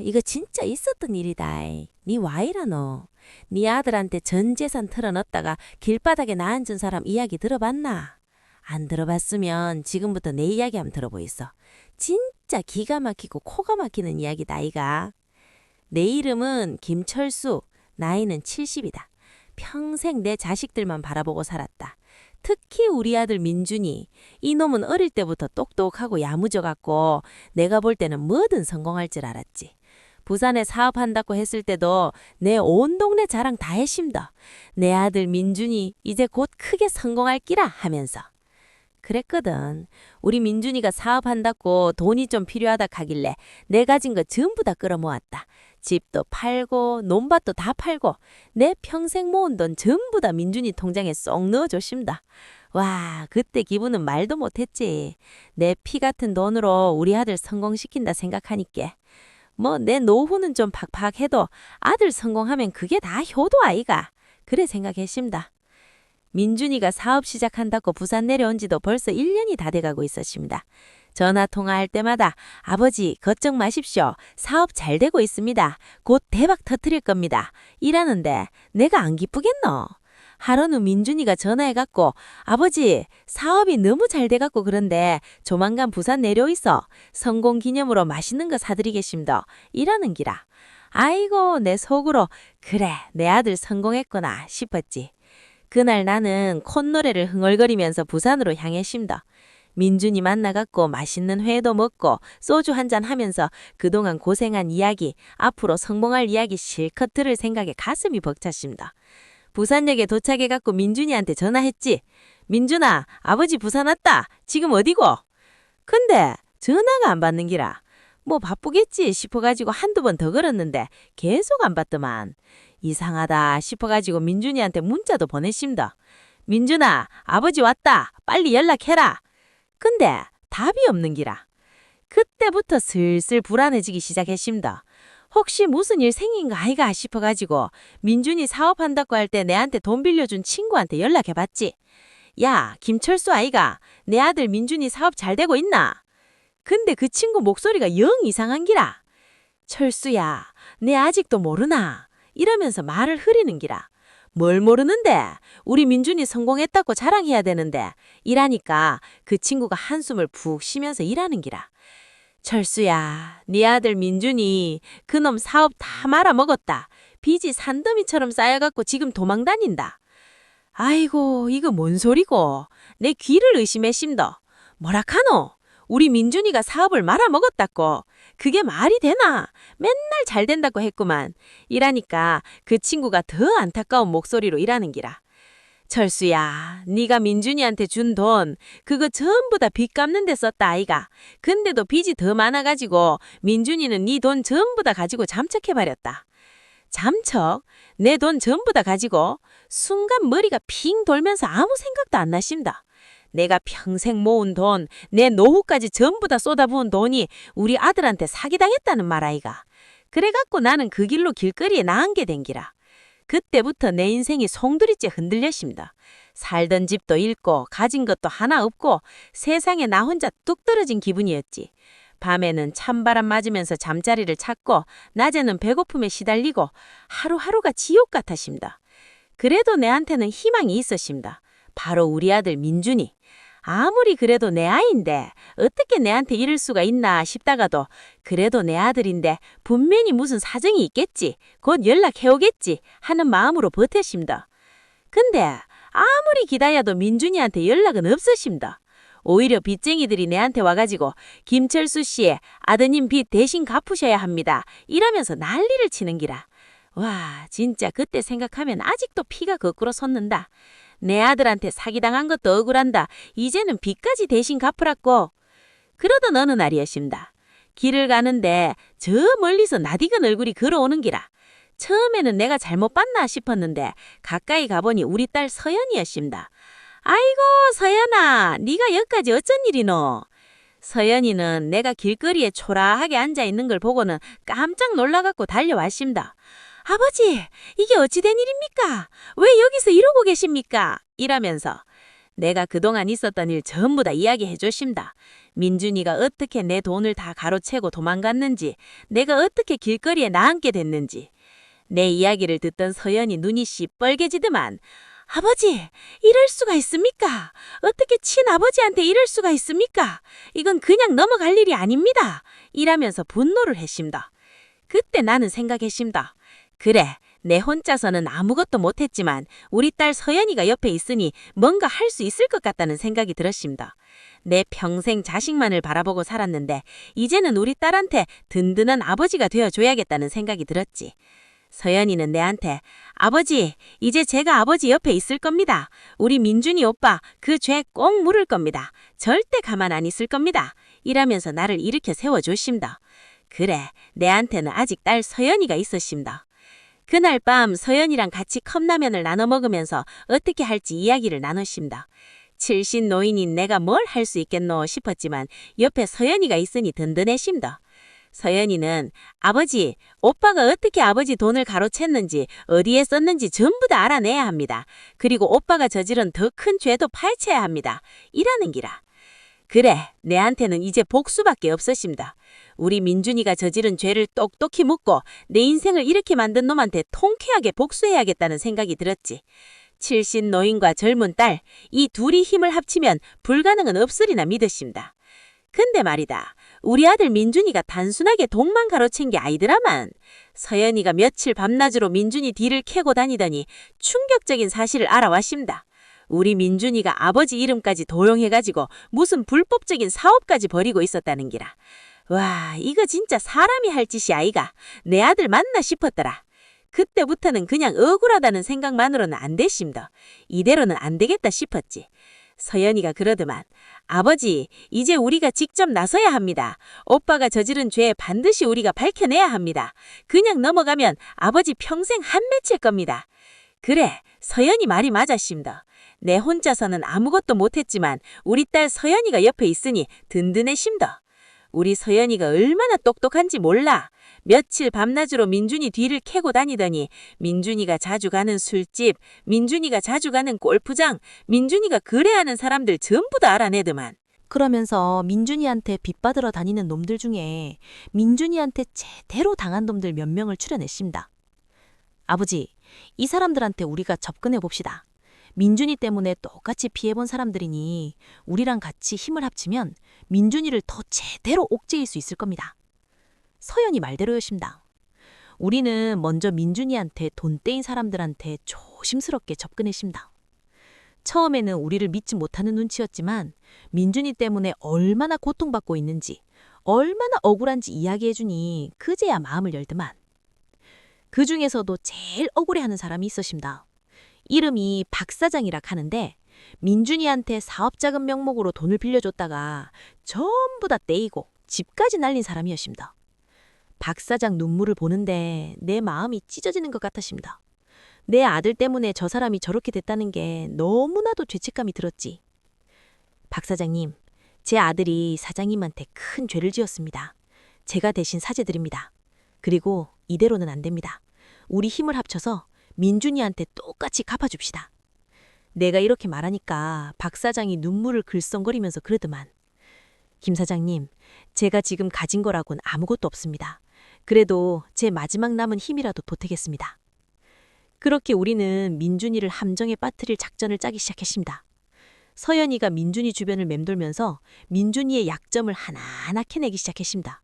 이거 진짜 있었던 일이다. 니 와이라노. 니 아들한테 전 재산 털어넣었다가 길바닥에 나앉은 사람 이야기 들어봤나? 안 들어봤으면 지금부터 내 이야기 한번 들어보이소. 진짜 기가 막히고 코가 막히는 이야기다 아이가. 내 이름은 김철수. 나이는 70이다. 평생 내 자식들만 바라보고 살았다. 특히 우리 아들 민준이. 이놈은 어릴 때부터 똑똑하고 야무져갖고 내가 볼 때는 뭐든 성공할 줄 알았지. 부산에 사업한다고 했을 때도 내 온 동네 자랑 다 했심다. 내 아들 민준이 이제 곧 크게 성공할 끼라 하면서. 그랬거든. 우리 민준이가 사업한다고 돈이 좀 필요하다 하길래 내 가진 거 전부 다 끌어모았다. 집도 팔고 논밭도 다 팔고 내 평생 모은 돈 전부 다 민준이 통장에 쏙 넣어줬습니다. 와, 그때 기분은 말도 못했지. 내 피 같은 돈으로 우리 아들 성공시킨다 생각하니까. 뭐 내 노후는 좀 팍팍해도 아들 성공하면 그게 다 효도 아이가. 그래 생각했습니다. 민준이가 사업 시작한다고 부산 내려온 지도 벌써 1년이 다 돼가고 있었습니다. 전화 통화할 때마다 아버지 걱정 마십시오. 사업 잘 되고 있습니다. 곧 대박 터뜨릴 겁니다. 이라는데 내가 안 기쁘겠노? 하루는 민준이가 전화해갖고 아버지 사업이 너무 잘 돼갖고 그런데 조만간 부산 내려 있어. 성공 기념으로 맛있는 거 사드리겠습니다. 이라는 기라. 아이고 내 속으로 그래 내 아들 성공했구나 싶었지. 그날 나는 콧노래를 흥얼거리면서 부산으로 향했습니다. 민준이 만나갖고 맛있는 회도 먹고 소주 한잔 하면서 그동안 고생한 이야기, 앞으로 성공할 이야기 실컷 들을 생각에 가슴이 벅찼습니다. 부산역에 도착해갖고 민준이한테 전화했지. 민준아, 아버지 부산 왔다. 지금 어디고? 근데 전화가 안 받는 기라. 뭐 바쁘겠지 싶어가지고 한두 번 더 걸었는데 계속 안 받더만. 이상하다 싶어가지고 민준이한테 문자도 보냈습니다. 민준아, 아버지 왔다. 빨리 연락해라. 근데 답이 없는 기라. 그때부터 슬슬 불안해지기 시작했습니다. 혹시 무슨 일 생긴 거 아이가 싶어가지고 민준이 사업한다고 할 때 내한테 돈 빌려준 친구한테 연락해봤지. 야, 김철수 아이가 내 아들 민준이 사업 잘 되고 있나? 근데 그 친구 목소리가 영 이상한 기라. 철수야, 내 아직도 모르나? 이러면서 말을 흐리는 기라. 뭘 모르는데? 우리 민준이 성공했다고 자랑해야 되는데. 이라니까 그 친구가 한숨을 푹 쉬면서 일하는 기라. 철수야, 네 아들 민준이 그놈 사업 다 말아먹었다. 빚이 산더미처럼 쌓여갖고 지금 도망 다닌다. 아이고, 이거 뭔 소리고. 내 귀를 의심했심더. 뭐라카노? 우리 민준이가 사업을 말아먹었다고. 그게 말이 되나? 맨날 잘 된다고 했구만. 이라니까 그 친구가 더 안타까운 목소리로 일하는 기라. 철수야, 네가 민준이한테 준 돈 그거 전부 다 빚 갚는 데 썼다 아이가. 근데도 빚이 더 많아가지고 민준이는 네 돈 전부 다 가지고 잠적해버렸다. 잠적? 내 돈 전부 다 가지고? 순간 머리가 핑 돌면서 아무 생각도 안 나신다. 내가 평생 모은 돈, 내 노후까지 전부 다 쏟아부은 돈이 우리 아들한테 사기당했다는 말 아이가. 그래갖고 나는 그 길로 길거리에 나앉게 된 기라. 그때부터 내 인생이 송두리째 흔들렸습니다. 살던 집도 잃고 가진 것도 하나 없고 세상에 나 혼자 뚝 떨어진 기분이었지. 밤에는 찬바람 맞으면서 잠자리를 찾고 낮에는 배고픔에 시달리고 하루하루가 지옥 같았습니다. 그래도 내한테는 희망이 있었습니다. 바로 우리 아들 민준이. 아무리 그래도 내 아이인데 어떻게 내한테 이럴 수가 있나 싶다가도 그래도 내 아들인데 분명히 무슨 사정이 있겠지. 곧 연락해오겠지 하는 마음으로 버텼습니다. 근데 아무리 기다려도 민준이한테 연락은 없으십니다. 오히려 빚쟁이들이 내한테 와가지고 김철수 씨의 아드님 빚 대신 갚으셔야 합니다. 이러면서 난리를 치는 기라. 와, 진짜 그때 생각하면 아직도 피가 거꾸로 솟는다. 내 아들한테 사기당한 것도 억울한다. 이제는 빚까지 대신 갚으라고. 그러던 어느 날이었습니다. 길을 가는데 저 멀리서 낯익은 얼굴이 걸어오는 기라. 처음에는 내가 잘못 봤나 싶었는데 가까이 가보니 우리 딸 서연이었습니다. 아이고 서연아, 네가 여기까지 어쩐 일이노? 서연이는 내가 길거리에 초라하게 앉아있는 걸 보고는 깜짝 놀라갖고 달려왔습니다. 아버지, 이게 어찌 된 일입니까? 왜 여기서 이러고 계십니까? 이라면서 내가 그동안 있었던 일 전부 다 이야기해 줬습니다. 민준이가 어떻게 내 돈을 다 가로채고 도망갔는지, 내가 어떻게 길거리에 나앉게 됐는지. 내 이야기를 듣던 서연이 눈이 시뻘개지더만. 아버지, 이럴 수가 있습니까? 어떻게 친아버지한테 이럴 수가 있습니까? 이건 그냥 넘어갈 일이 아닙니다. 이라면서 분노를 했습니다. 그때 나는 생각했습니다. 그래, 내 혼자서는 아무것도 못했지만 우리 딸 서연이가 옆에 있으니 뭔가 할 수 있을 것 같다는 생각이 들었습니다. 내 평생 자식만을 바라보고 살았는데 이제는 우리 딸한테 든든한 아버지가 되어줘야겠다는 생각이 들었지. 서연이는 내한테 아버지, 이제 제가 아버지 옆에 있을 겁니다. 우리 민준이 오빠 그 죄 꼭 물을 겁니다. 절대 가만 안 있을 겁니다. 이라면서 나를 일으켜 세워줬습니다. 그래, 내한테는 아직 딸 서연이가 있었습니다. 그날 밤 서연이랑 같이 컵라면을 나눠 먹으면서 어떻게 할지 이야기를 나눴습니다. 칠신 노인인 내가 뭘 할 수 있겠노 싶었지만 옆에 서연이가 있으니 든든했습니다. 서연이는 아버지, 오빠가 어떻게 아버지 돈을 가로챘는지 어디에 썼는지 전부 다 알아내야 합니다. 그리고 오빠가 저지른 더 큰 죄도 파헤쳐야 합니다. 이라는 기라. 그래, 내한테는 이제 복수밖에 없었습니다. 우리 민준이가 저지른 죄를 똑똑히 묻고 내 인생을 이렇게 만든 놈한테 통쾌하게 복수해야겠다는 생각이 들었지. 칠신 노인과 젊은 딸, 이 둘이 힘을 합치면 불가능은 없으리나 믿었습니다. 근데 말이다. 우리 아들 민준이가 단순하게 돈만 가로챈 게 아니더라만. 서연이가 며칠 밤낮으로 민준이 뒤를 캐고 다니더니 충격적인 사실을 알아왔습니다. 우리 민준이가 아버지 이름까지 도용해가지고 무슨 불법적인 사업까지 벌이고 있었다는 기라. 와, 이거 진짜 사람이 할 짓이 아이가. 내 아들 맞나 싶었더라. 그때부터는 그냥 억울하다는 생각만으로는 안 됐습니다. 이대로는 안 되겠다 싶었지. 서연이가 그러더만 아버지, 이제 우리가 직접 나서야 합니다. 오빠가 저지른 죄 반드시 우리가 밝혀내야 합니다. 그냥 넘어가면 아버지 평생 한 맺힐 겁니다. 그래, 서연이 말이 맞았습니다. 내 혼자서는 아무것도 못했지만 우리 딸 서연이가 옆에 있으니 든든해심다. 우리 서연이가 얼마나 똑똑한지 몰라. 며칠 밤낮으로 민준이 뒤를 캐고 다니더니 민준이가 자주 가는 술집, 민준이가 자주 가는 골프장, 민준이가 거래하는 사람들 전부 다 알아내더만. 그러면서 민준이한테 빚받으러 다니는 놈들 중에 민준이한테 제대로 당한 놈들 몇 명을 추려냈습니다. 아버지, 이 사람들한테 우리가 접근해 봅시다. 민준이 때문에 똑같이 피해본 사람들이니 우리랑 같이 힘을 합치면 민준이를 더 제대로 옥죄일 수 있을 겁니다. 서연이 말대로였습니다. 우리는 먼저 민준이한테 돈 떼인 사람들한테 조심스럽게 접근했습니다. 처음에는 우리를 믿지 못하는 눈치였지만 민준이 때문에 얼마나 고통받고 있는지, 얼마나 억울한지 이야기해주니 그제야 마음을 열더만. 그 중에서도 제일 억울해하는 사람이 있었습니다. 이름이 박 사장이라 하는데 민준이한테 사업자금 명목으로 돈을 빌려줬다가 전부 다 떼이고 집까지 날린 사람이었습니다. 박 사장 눈물을 보는데 내 마음이 찢어지는 것 같았습니다. 내 아들 때문에 저 사람이 저렇게 됐다는 게 너무나도 죄책감이 들었지. 박 사장님, 제 아들이 사장님한테 큰 죄를 지었습니다. 제가 대신 사죄드립니다. 그리고 이대로는 안 됩니다. 우리 힘을 합쳐서 민준이한테 똑같이 갚아줍시다. 내가 이렇게 말하니까 박 사장이 눈물을 글썽거리면서 그러더만. 김 사장님, 제가 지금 가진 거라곤 아무것도 없습니다. 그래도 제 마지막 남은 힘이라도 보태겠습니다. 그렇게 우리는 민준이를 함정에 빠뜨릴 작전을 짜기 시작했습니다. 서연이가 민준이 주변을 맴돌면서 민준이의 약점을 하나하나 캐내기 시작했습니다.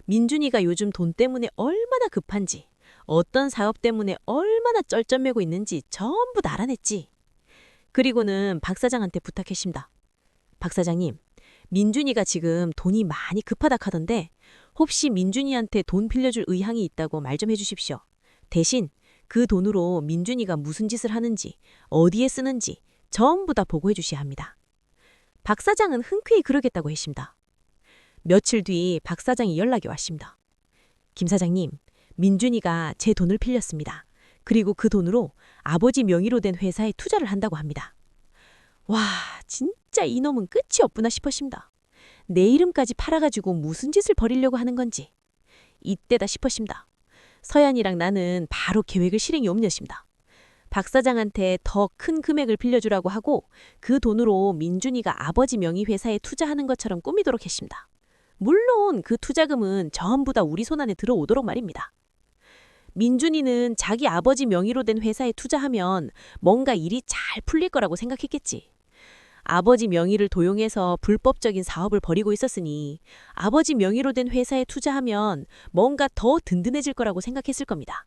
민준이가 요즘 돈 때문에 얼마나 급한지, 어떤 사업 때문에 얼마나 쩔쩔매고 있는지 전부 다 알아냈지. 그리고는 박 사장한테 부탁했습니다. 박 사장님, 민준이가 지금 돈이 많이 급하다 하던데 혹시 민준이한테 돈 빌려줄 의향이 있다고 말 좀 해주십시오. 대신 그 돈으로 민준이가 무슨 짓을 하는지, 어디에 쓰는지 전부 다 보고해 주셔야 합니다. 박 사장은 흔쾌히 그러겠다고 했습니다. 며칠 뒤 박 사장이 연락이 왔습니다. 김 사장님, 민준이가 제 돈을 빌렸습니다. 그리고 그 돈으로 아버지 명의로 된 회사에 투자를 한다고 합니다. 와, 진짜 이놈은 끝이 없구나 싶었습니다. 내 이름까지 팔아가지고 무슨 짓을 벌이려고 하는 건지. 이때다 싶었습니다. 서연이랑 나는 바로 계획을 실행에 옮겼습니다. 박 사장한테 더 큰 금액을 빌려주라고 하고 그 돈으로 민준이가 아버지 명의 회사에 투자하는 것처럼 꾸미도록 했습니다. 물론 그 투자금은 전부 다 우리 손안에 들어오도록 말입니다. 민준이는 자기 아버지 명의로 된 회사에 투자하면 뭔가 일이 잘 풀릴 거라고 생각했겠지. 아버지 명의를 도용해서 불법적인 사업을 벌이고 있었으니 아버지 명의로 된 회사에 투자하면 뭔가 더 든든해질 거라고 생각했을 겁니다.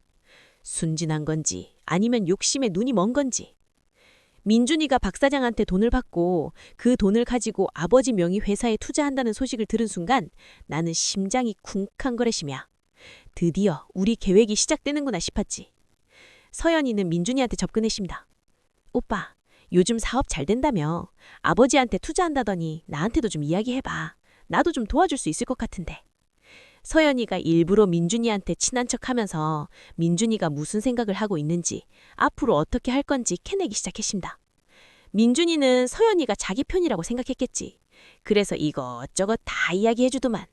순진한 건지 아니면 욕심에 눈이 먼 건지. 민준이가 박 사장한테 돈을 받고 그 돈을 가지고 아버지 명의 회사에 투자한다는 소식을 들은 순간 나는 심장이 쿵쾅거리시며 드디어 우리 계획이 시작되는구나 싶었지. 서연이는 민준이한테 접근했습니다. 오빠, 요즘 사업 잘 된다며. 아버지한테 투자한다더니 나한테도 좀 이야기해봐. 나도 좀 도와줄 수 있을 것 같은데. 서연이가 일부러 민준이한테 친한 척하면서 민준이가 무슨 생각을 하고 있는지 앞으로 어떻게 할 건지 캐내기 시작했습니다. 민준이는 서연이가 자기 편이라고 생각했겠지. 그래서 이것저것 다 이야기해주더만.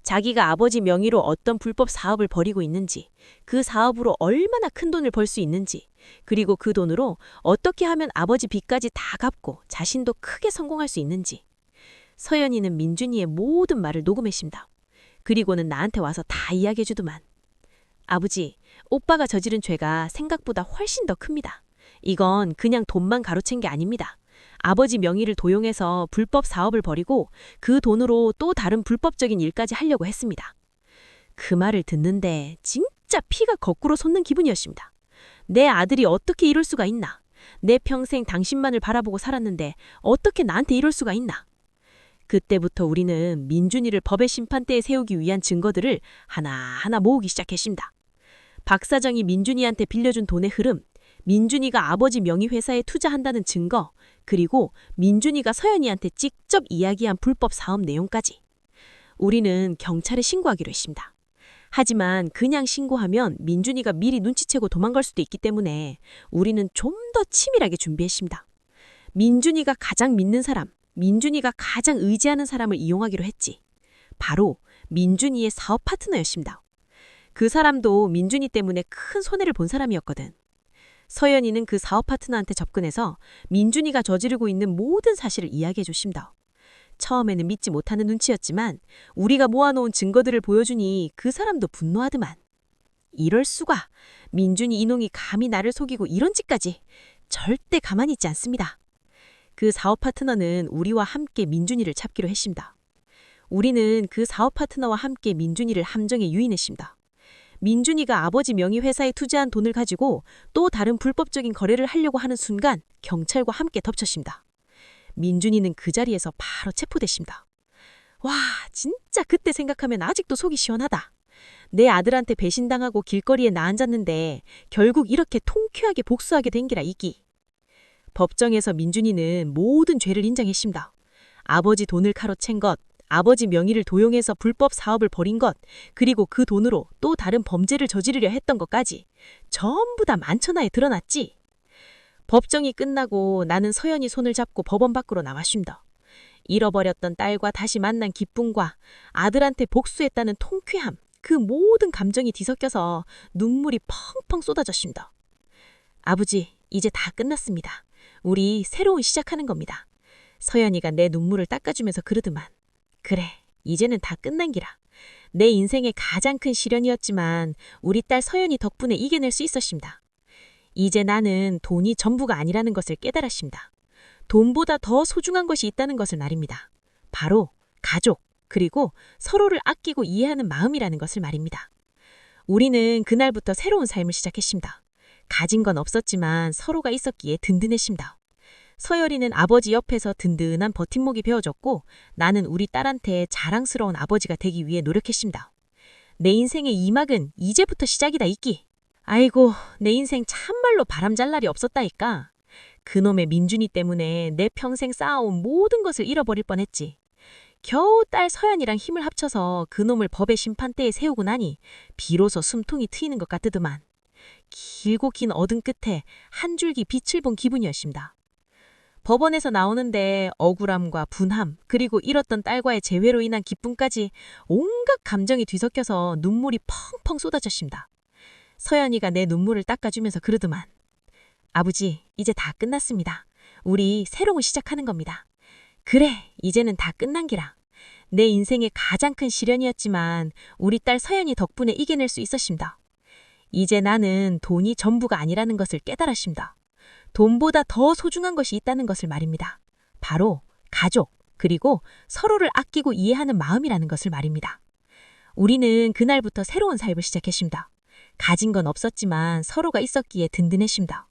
자기가 아버지 명의로 어떤 불법 사업을 벌이고 있는지, 그 사업으로 얼마나 큰 돈을 벌 수 있는지, 그리고 그 돈으로 어떻게 하면 아버지 빚까지 다 갚고 자신도 크게 성공할 수 있는지. 서연이는 민준이의 모든 말을 녹음했습니다. 그리고는 나한테 와서 다 이야기해주더만. 아버지, 오빠가 저지른 죄가 생각보다 훨씬 더 큽니다. 이건 그냥 돈만 가로챈 게 아닙니다. 아버지 명의를 도용해서 불법 사업을 벌이고 그 돈으로 또 다른 불법적인 일까지 하려고 했습니다. 그 말을 듣는데 진짜 피가 거꾸로 솟는 기분이었습니다. 내 아들이 어떻게 이럴 수가 있나? 내 평생 당신만을 바라보고 살았는데 어떻게 나한테 이럴 수가 있나? 그때부터 우리는 민준이를 법의 심판대에 세우기 위한 증거들을 하나하나 모으기 시작했습니다. 박 사장이 민준이한테 빌려준 돈의 흐름, 민준이가 아버지 명의 회사에 투자한다는 증거, 그리고 민준이가 서연이한테 직접 이야기한 불법 사업 내용까지. 우리는 경찰에 신고하기로 했습니다. 하지만 그냥 신고하면 민준이가 미리 눈치채고 도망갈 수도 있기 때문에 우리는 좀 더 치밀하게 준비했습니다. 민준이가 가장 믿는 사람, 민준이가 가장 의지하는 사람을 이용하기로 했지. 바로 민준이의 사업 파트너였습니다. 그 사람도 민준이 때문에 큰 손해를 본 사람이었거든. 서연이는 그 사업 파트너한테 접근해서 민준이가 저지르고 있는 모든 사실을 이야기해 줬습니다. 처음에는 믿지 못하는 눈치였지만 우리가 모아놓은 증거들을 보여주니 그 사람도 분노하더만. 이럴 수가. 민준이 이놈이 감히 나를 속이고 이런 짓까지. 절대 가만히 있지 않습니다. 그 사업 파트너는 우리와 함께 민준이를 찾기로 했습니다. 우리는 그 사업 파트너와 함께 민준이를 함정에 유인했습니다. 민준이가 아버지 명의 회사에 투자한 돈을 가지고 또 다른 불법적인 거래를 하려고 하는 순간 경찰과 함께 덮쳤습니다. 민준이는 그 자리에서 바로 체포됐습니다. 와, 진짜 그때 생각하면 아직도 속이 시원하다. 내 아들한테 배신당하고 길거리에 나앉았는데 결국 이렇게 통쾌하게 복수하게 된 기라 이기. 법정에서 민준이는 모든 죄를 인정했습니다. 아버지 돈을 카로챈 것, 아버지 명의를 도용해서 불법 사업을 벌인 것, 그리고 그 돈으로 또 다른 범죄를 저지르려 했던 것까지 전부 다 만천하에 드러났지. 법정이 끝나고 나는 서연이 손을 잡고 법원 밖으로 나왔습니다. 잃어버렸던 딸과 다시 만난 기쁨과 아들한테 복수했다는 통쾌함, 그 모든 감정이 뒤섞여서 눈물이 펑펑 쏟아졌습니다. 아버지, 이제 다 끝났습니다. 우리 새로운 시작하는 겁니다. 서연이가 내 눈물을 닦아주면서 그러더만. 그래, 이제는 다 끝난 기라. 내 인생의 가장 큰 시련이었지만 우리 딸 서연이 덕분에 이겨낼 수 있었습니다. 이제 나는 돈이 전부가 아니라는 것을 깨달았습니다. 돈보다 더 소중한 것이 있다는 것을 말입니다. 바로 가족, 그리고 서로를 아끼고 이해하는 마음이라는 것을 말입니다. 우리는 그날부터 새로운 삶을 시작했습니다. 가진 건 없었지만 서로가 있었기에 든든했습니다. 서열이는 아버지 옆에서 든든한 버팀목이 되어줬고 나는 우리 딸한테 자랑스러운 아버지가 되기 위해 노력했습니다. 내 인생의 이막은 이제부터 시작이다 이끼. 아이고, 내 인생 참말로 바람잘 날이 없었다니까. 그놈의 민준이 때문에 내 평생 쌓아온 모든 것을 잃어버릴 뻔했지. 겨우 딸 서연이랑 힘을 합쳐서 그놈을 법의 심판대에 세우고 나니 비로소 숨통이 트이는 것 같더만. 길고 긴 어둠 끝에 한 줄기 빛을 본 기분이었습니다. 법원에서 나오는데 억울함과 분함, 그리고 잃었던 딸과의 재회로 인한 기쁨까지 온갖 감정이 뒤섞여서 눈물이 펑펑 쏟아졌습니다. 서연이가 내 눈물을 닦아주면서 그러더만. 아버지, 이제 다 끝났습니다. 우리 새로운 시작하는 겁니다. 그래, 이제는 다 끝난 기라. 내 인생의 가장 큰 시련이었지만 우리 딸 서연이 덕분에 이겨낼 수 있었습니다. 이제 나는 돈이 전부가 아니라는 것을 깨달았습니다. 돈보다 더 소중한 것이 있다는 것을 말입니다. 바로 가족, 그리고 서로를 아끼고 이해하는 마음이라는 것을 말입니다. 우리는 그날부터 새로운 삶을 시작했습니다. 가진 건 없었지만 서로가 있었기에 든든했습니다.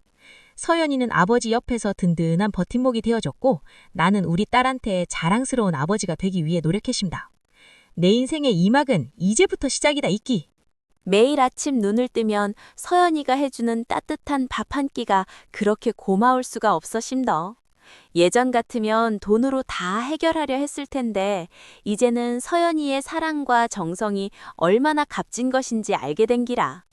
서연이는 아버지 옆에서 든든한 버팀목이 되어줬고 나는 우리 딸한테 자랑스러운 아버지가 되기 위해 노력했습니다. 내 인생의 이 막은 이제부터 시작이다 이끼. 매일 아침 눈을 뜨면 서연이가 해주는 따뜻한 밥 한 끼가 그렇게 고마울 수가 없었심더. 예전 같으면 돈으로 다 해결하려 했을 텐데 이제는 서연이의 사랑과 정성이 얼마나 값진 것인지 알게 된 기라.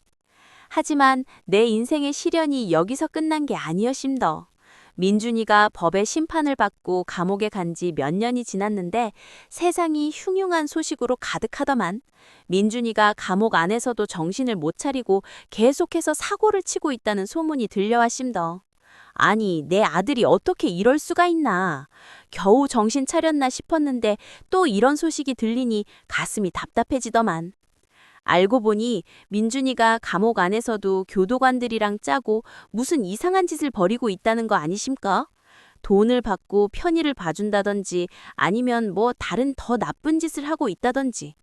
하지만 내 인생의 시련이 여기서 끝난 게 아니었심더. 민준이가 법의 심판을 받고 감옥에 간 지 몇 년이 지났는데 세상이 흉흉한 소식으로 가득하더만. 민준이가 감옥 안에서도 정신을 못 차리고 계속해서 사고를 치고 있다는 소문이 들려왔심더. 아니, 내 아들이 어떻게 이럴 수가 있나. 겨우 정신 차렸나 싶었는데 또 이런 소식이 들리니 가슴이 답답해지더만. 알고 보니 민준이가 감옥 안에서도 교도관들이랑 짜고 무슨 이상한 짓을 벌이고 있다는 거 아니십니까? 돈을 받고 편의를 봐준다든지 아니면 뭐 다른 더 나쁜 짓을 하고 있다든지.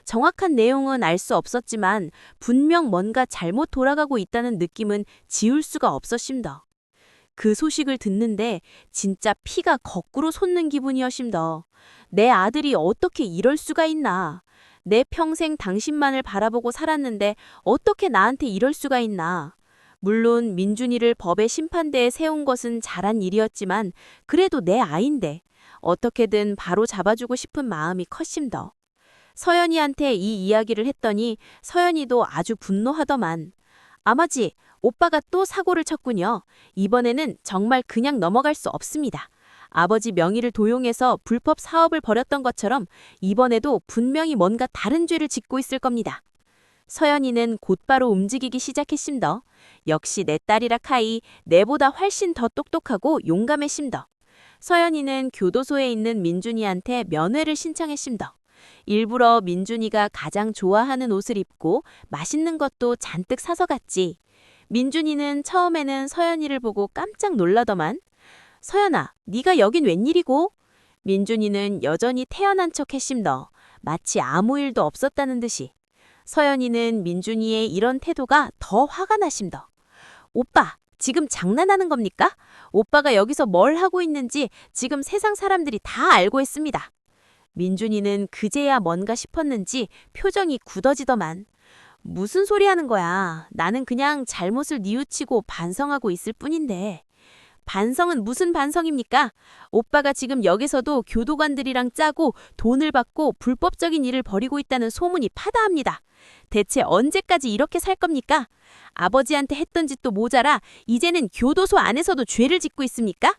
정확한 내용은 알 수 없었지만 분명 뭔가 잘못 돌아가고 있다는 느낌은 지울 수가 없었심더. 그 소식을 듣는데 진짜 피가 거꾸로 솟는 기분이었심더. 내 아들이 어떻게 이럴 수가 있나. 내 평생 당신만을 바라보고 살았는데 어떻게 나한테 이럴 수가 있나. 물론 민준이를 법의 심판대에 세운 것은 잘한 일이었지만 그래도 내 아인데 어떻게든 바로 잡아주고 싶은 마음이 컸심더. 서연이한테 이 이야기를 했더니 서연이도 아주 분노하더만. 아마지, 오빠가 또 사고를 쳤군요. 이번에는 정말 그냥 넘어갈 수 없습니다. 아버지 명의를 도용해서 불법 사업을 벌였던 것처럼 이번에도 분명히 뭔가 다른 죄를 짓고 있을 겁니다. 서연이는 곧바로 움직이기 시작했심더. 역시 내 딸이라 카이 내보다 훨씬 더 똑똑하고 용감했심더. 서연이는 교도소에 있는 민준이한테 면회를 신청했심더. 일부러 민준이가 가장 좋아하는 옷을 입고 맛있는 것도 잔뜩 사서 갔지. 민준이는 처음에는 서연이를 보고 깜짝 놀라더만. 서연아, 네가 여긴 웬일이고? 민준이는 여전히 태연한 척 했심더. 마치 아무 일도 없었다는 듯이. 서연이는 민준이의 이런 태도가 더 화가 나심더. 오빠, 지금 장난하는 겁니까? 오빠가 여기서 뭘 하고 있는지 지금 세상 사람들이 다 알고 있습니다. 민준이는 그제야 뭔가 싶었는지 표정이 굳어지더만. 무슨 소리 하는 거야. 나는 그냥 잘못을 뉘우치고 반성하고 있을 뿐인데. 반성은 무슨 반성입니까? 오빠가 지금 여기서도 교도관들이랑 짜고 돈을 받고 불법적인 일을 벌이고 있다는 소문이 파다합니다. 대체 언제까지 이렇게 살 겁니까? 아버지한테 했던 짓도 모자라 이제는 교도소 안에서도 죄를 짓고 있습니까?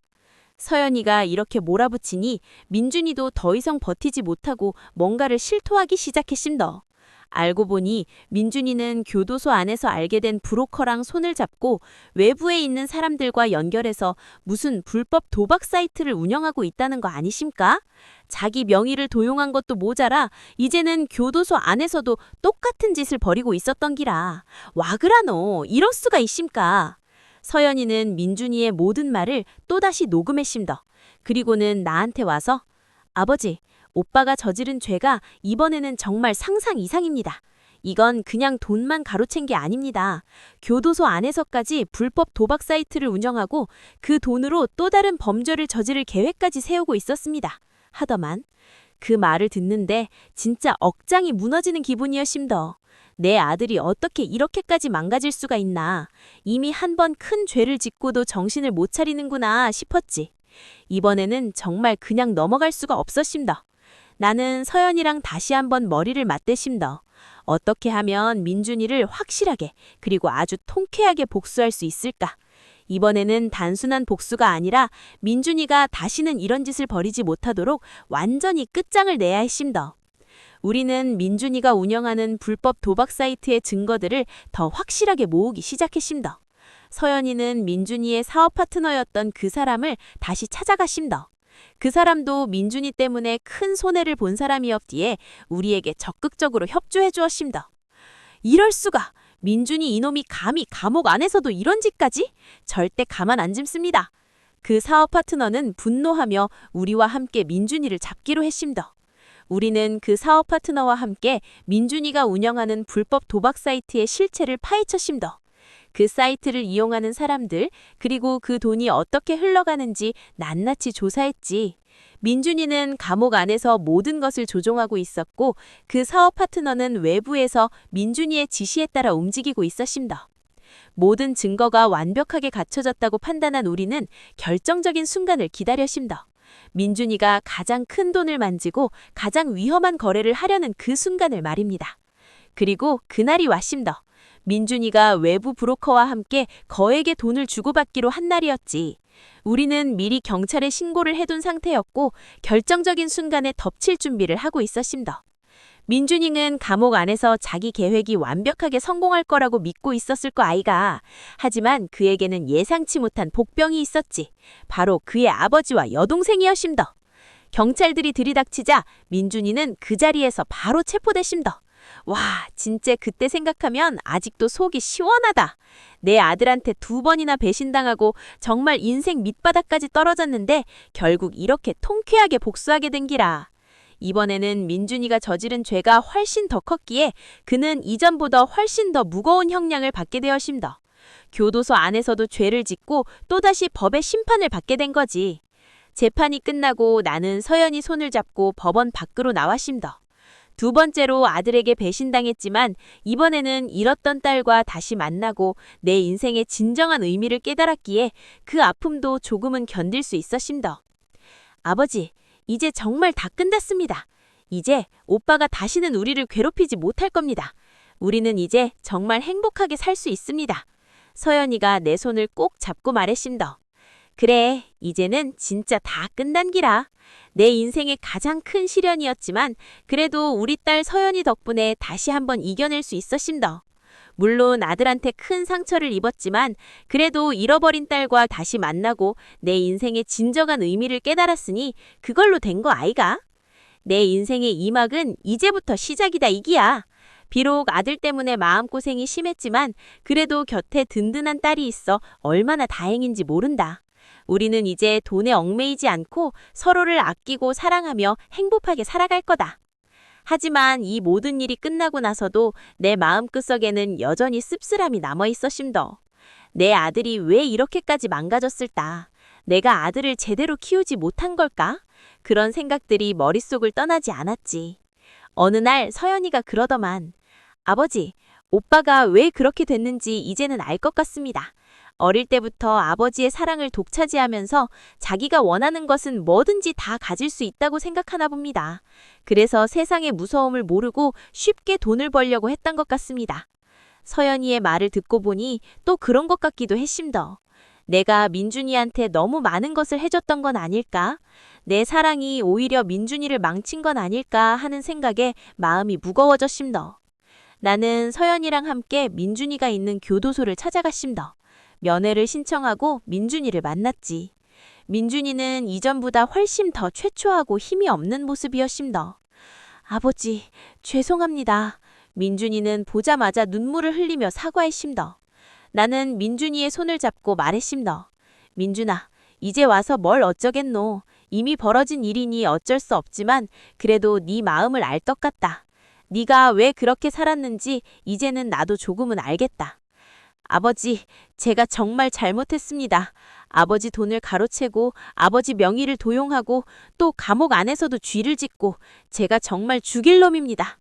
서연이가 이렇게 몰아붙이니 민준이도 더 이상 버티지 못하고 뭔가를 실토하기 시작했심더. 알고 보니 민준이는 교도소 안에서 알게 된 브로커랑 손을 잡고 외부에 있는 사람들과 연결해서 무슨 불법 도박 사이트를 운영하고 있다는 거 아니십니까? 자기 명의를 도용한 것도 모자라 이제는 교도소 안에서도 똑같은 짓을 벌이고 있었던 기라. 와그라노, 이럴 수가 있십니까? 서연이는 민준이의 모든 말을 또다시 녹음했심더. 그리고는 나한테 와서 아버지, 오빠가 저지른 죄가 이번에는 정말 상상 이상입니다. 이건 그냥 돈만 가로챈 게 아닙니다. 교도소 안에서까지 불법 도박 사이트를 운영하고 그 돈으로 또 다른 범죄를 저지를 계획까지 세우고 있었습니다. 하더만. 그 말을 듣는데 진짜 억장이 무너지는 기분이었심더. 내 아들이 어떻게 이렇게까지 망가질 수가 있나. 이미 한 번 큰 죄를 짓고도 정신을 못 차리는구나 싶었지. 이번에는 정말 그냥 넘어갈 수가 없었심더. 나는 서연이랑 다시 한번 머리를 맞대심더. 어떻게 하면 민준이를 확실하게 그리고 아주 통쾌하게 복수할 수 있을까? 이번에는 단순한 복수가 아니라 민준이가 다시는 이런 짓을 벌이지 못하도록 완전히 끝장을 내야 했심더. 우리는 민준이가 운영하는 불법 도박 사이트의 증거들을 더 확실하게 모으기 시작했심더. 서연이는 민준이의 사업 파트너였던 그 사람을 다시 찾아가심더. 그 사람도 민준이 때문에 큰 손해를 본 사람이었기에 우리에게 적극적으로 협조해 주었심더. 이럴 수가! 민준이 이놈이 감히 감옥 안에서도 이런 짓까지? 절대 가만 안 짚습니다. 그 사업 파트너는 분노하며 우리와 함께 민준이를 잡기로 했심더. 우리는 그 사업 파트너와 함께 민준이가 운영하는 불법 도박 사이트의 실체를 파헤쳤심더. 그 사이트를 이용하는 사람들, 그리고 그 돈이 어떻게 흘러가는지 낱낱이 조사했지. 민준이는 감옥 안에서 모든 것을 조종하고 있었고 그 사업 파트너는 외부에서 민준이의 지시에 따라 움직이고 있었심더. 모든 증거가 완벽하게 갖춰졌다고 판단한 우리는 결정적인 순간을 기다렸심더. 민준이가 가장 큰 돈을 만지고 가장 위험한 거래를 하려는 그 순간을 말입니다. 그리고 그날이 왔심더. 민준이가 외부 브로커와 함께 거액의 돈을 주고받기로 한 날이었지. 우리는 미리 경찰에 신고를 해둔 상태였고 결정적인 순간에 덮칠 준비를 하고 있었심더. 민준이는 감옥 안에서 자기 계획이 완벽하게 성공할 거라고 믿고 있었을 거 아이가. 하지만 그에게는 예상치 못한 복병이 있었지. 바로 그의 아버지와 여동생이었심더. 경찰들이 들이닥치자 민준이는 그 자리에서 바로 체포됐심더. 와, 진짜 그때 생각하면 아직도 속이 시원하다. 내 아들한테 2번이나 배신당하고 정말 인생 밑바닥까지 떨어졌는데 결국 이렇게 통쾌하게 복수하게 된 기라. 이번에는 민준이가 저지른 죄가 훨씬 더 컸기에 그는 이전보다 훨씬 더 무거운 형량을 받게 되었심더. 교도소 안에서도 죄를 짓고 또다시 법의 심판을 받게 된 거지. 재판이 끝나고 나는 서연이 손을 잡고 법원 밖으로 나왔심더. 2번째로 아들에게 배신당했지만 이번에는 잃었던 딸과 다시 만나고 내 인생의 진정한 의미를 깨달았기에 그 아픔도 조금은 견딜 수 있었심더. 아버지, 이제 정말 다 끝났습니다. 이제 오빠가 다시는 우리를 괴롭히지 못할 겁니다. 우리는 이제 정말 행복하게 살 수 있습니다. 서연이가 내 손을 꼭 잡고 말했심더. 그래, 이제는 진짜 다 끝난 기라. 내 인생의 가장 큰 시련이었지만 그래도 우리 딸 서연이 덕분에 다시 한번 이겨낼 수 있었심더. 물론 아들한테 큰 상처를 입었지만 그래도 잃어버린 딸과 다시 만나고 내 인생의 진정한 의미를 깨달았으니 그걸로 된 거 아이가? 내 인생의 이막은 이제부터 시작이다 이기야. 비록 아들 때문에 마음고생이 심했지만 그래도 곁에 든든한 딸이 있어 얼마나 다행인지 모른다. 우리는 이제 돈에 얽매이지 않고 서로를 아끼고 사랑하며 행복하게 살아갈 거다. 하지만 이 모든 일이 끝나고 나서도 내 마음끝속에는 여전히 씁쓸함이 남아있었심더. 내 아들이 왜 이렇게까지 망가졌을까? 내가 아들을 제대로 키우지 못한 걸까? 그런 생각들이 머릿속을 떠나지 않았지. 어느 날 서연이가 그러더만, 아버지, 오빠가 왜 그렇게 됐는지 이제는 알 것 같습니다. 어릴 때부터 아버지의 사랑을 독차지하면서 자기가 원하는 것은 뭐든지 다 가질 수 있다고 생각하나 봅니다. 그래서 세상의 무서움을 모르고 쉽게 돈을 벌려고 했던 것 같습니다. 서연이의 말을 듣고 보니 또 그런 것 같기도 했심더. 내가 민준이한테 너무 많은 것을 해줬던 건 아닐까? 내 사랑이 오히려 민준이를 망친 건 아닐까 하는 생각에 마음이 무거워졌심더. 나는 서연이랑 함께 민준이가 있는 교도소를 찾아갔심더. 면회를 신청하고 민준이를 만났지. 민준이는 이전보다 훨씬 더 최초하고 힘이 없는 모습이었심더. 아버지, 죄송합니다. 민준이는 보자마자 눈물을 흘리며 사과했심더. 나는 민준이의 손을 잡고 말했심더. 민준아, 이제 와서 뭘 어쩌겠노. 이미 벌어진 일이니 어쩔 수 없지만 그래도 네 마음을 알 것 같다. 네가 왜 그렇게 살았는지 이제는 나도 조금은 알겠다. 아버지, 제가 정말 잘못했습니다. 아버지 돈을 가로채고 아버지 명의를 도용하고 또 감옥 안에서도 쥐를 짓고 제가 정말 죽일 놈입니다.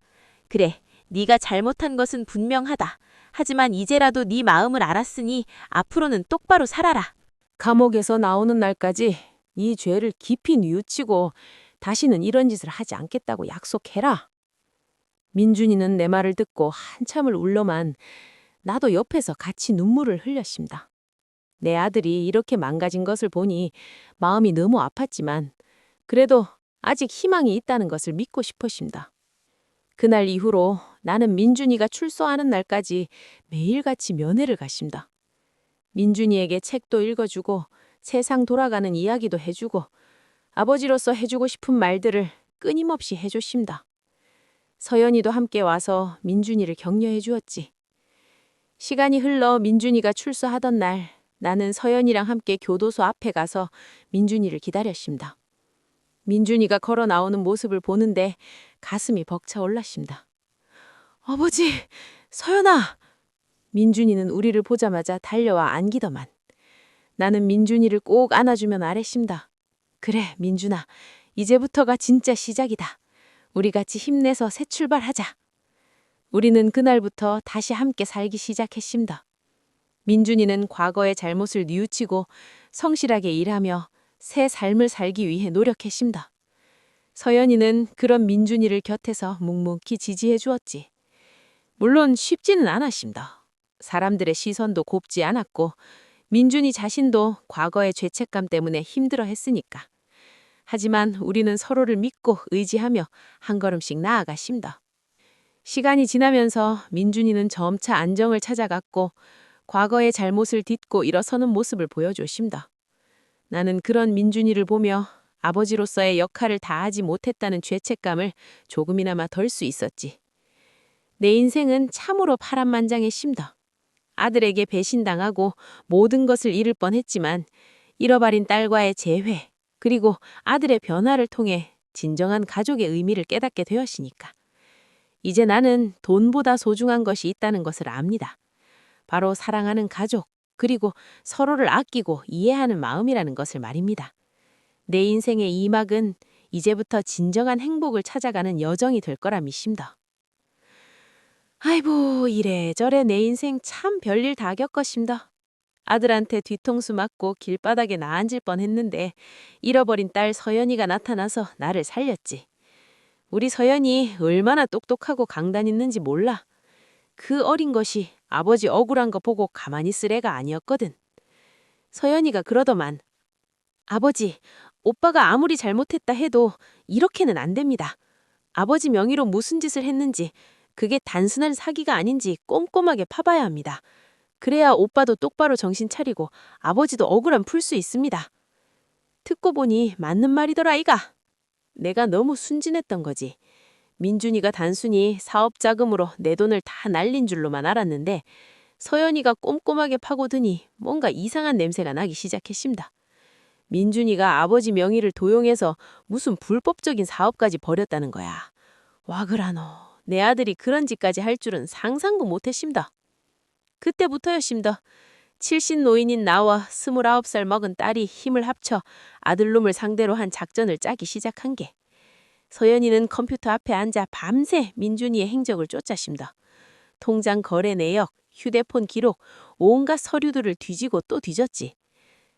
그래, 네가 잘못한 것은 분명하다. 하지만 이제라도 네 마음을 알았으니 앞으로는 똑바로 살아라. 감옥에서 나오는 날까지 이 죄를 깊이 뉘우치고 다시는 이런 짓을 하지 않겠다고 약속해라. 민준이는 내 말을 듣고 한참을 울러만 나도 옆에서 같이 눈물을 흘렸습니다. 내 아들이 이렇게 망가진 것을 보니 마음이 너무 아팠지만 그래도 아직 희망이 있다는 것을 믿고 싶었습니다. 그날 이후로 나는 민준이가 출소하는 날까지 매일같이 면회를 갔습니다. 민준이에게 책도 읽어주고 세상 돌아가는 이야기도 해주고 아버지로서 해주고 싶은 말들을 끊임없이 해줬습니다. 서연이도 함께 와서 민준이를 격려해 주었지. 시간이 흘러 민준이가 출소하던 날 나는 서연이랑 함께 교도소 앞에 가서 민준이를 기다렸습니다. 민준이가 걸어 나오는 모습을 보는데 가슴이 벅차 올랐습니다. 아버지, 서연아! 민준이는 우리를 보자마자 달려와 안기더만. 나는 민준이를 꼭 안아주며 말했습니다. 그래, 민준아. 이제부터가 진짜 시작이다. 우리 같이 힘내서 새 출발하자. 우리는 그날부터 다시 함께 살기 시작했습니다. 민준이는 과거의 잘못을 뉘우치고 성실하게 일하며 새 삶을 살기 위해 노력했습니다. 서연이는 그런 민준이를 곁에서 묵묵히 지지해 주었지. 물론 쉽지는 않았습니다. 사람들의 시선도 곱지 않았고 민준이 자신도 과거의 죄책감 때문에 힘들어 했으니까. 하지만 우리는 서로를 믿고 의지하며 한 걸음씩 나아갔습니다. 시간이 지나면서 민준이는 점차 안정을 찾아갔고 과거의 잘못을 딛고 일어서는 모습을 보여줬습니다. 나는 그런 민준이를 보며 아버지로서의 역할을 다하지 못했다는 죄책감을 조금이나마 덜 수 있었지. 내 인생은 참으로 파란만장했습니다. 아들에게 배신당하고 모든 것을 잃을 뻔했지만 잃어버린 딸과의 재회 그리고 아들의 변화를 통해 진정한 가족의 의미를 깨닫게 되었으니까. 이제 나는 돈보다 소중한 것이 있다는 것을 압니다. 바로 사랑하는 가족, 그리고 서로를 아끼고 이해하는 마음이라는 것을 말입니다. 내 인생의 이 막은 이제부터 진정한 행복을 찾아가는 여정이 될 거라 믿습니다. 아이고, 이래저래 내 인생 참 별일 다 겪었습니다. 아들한테 뒤통수 맞고 길바닥에 나앉을 뻔했는데 잃어버린 딸 서연이가 나타나서 나를 살렸지. 우리 서연이 얼마나 똑똑하고 강단 있는지 몰라. 그 어린 것이 아버지 억울한 거 보고 가만히 있을 애가 아니었거든. 서연이가 그러더만. 아버지, 오빠가 아무리 잘못했다 해도 이렇게는 안 됩니다. 아버지 명의로 무슨 짓을 했는지 그게 단순한 사기가 아닌지 꼼꼼하게 파봐야 합니다. 그래야 오빠도 똑바로 정신 차리고 아버지도 억울함 풀 수 있습니다. 듣고 보니 맞는 말이더라 이가. 내가 너무 순진했던 거지. 민준이가 단순히 사업 자금으로 내 돈을 다 날린 줄로만 알았는데 서연이가 꼼꼼하게 파고드니 뭔가 이상한 냄새가 나기 시작했습니다. 민준이가 아버지 명의를 도용해서 무슨 불법적인 사업까지 벌였다는 거야. 와 그라노. 내 아들이 그런 짓까지 할 줄은 상상도 못했습니다. 그때부터였습니다. 70 노인인 나와 29살 먹은 딸이 힘을 합쳐 아들놈을 상대로 한 작전을 짜기 시작한 게. 서연이는 컴퓨터 앞에 앉아 밤새 민준이의 행적을 쫓았습니다. 통장 거래 내역, 휴대폰 기록, 온갖 서류들을 뒤지고 또 뒤졌지.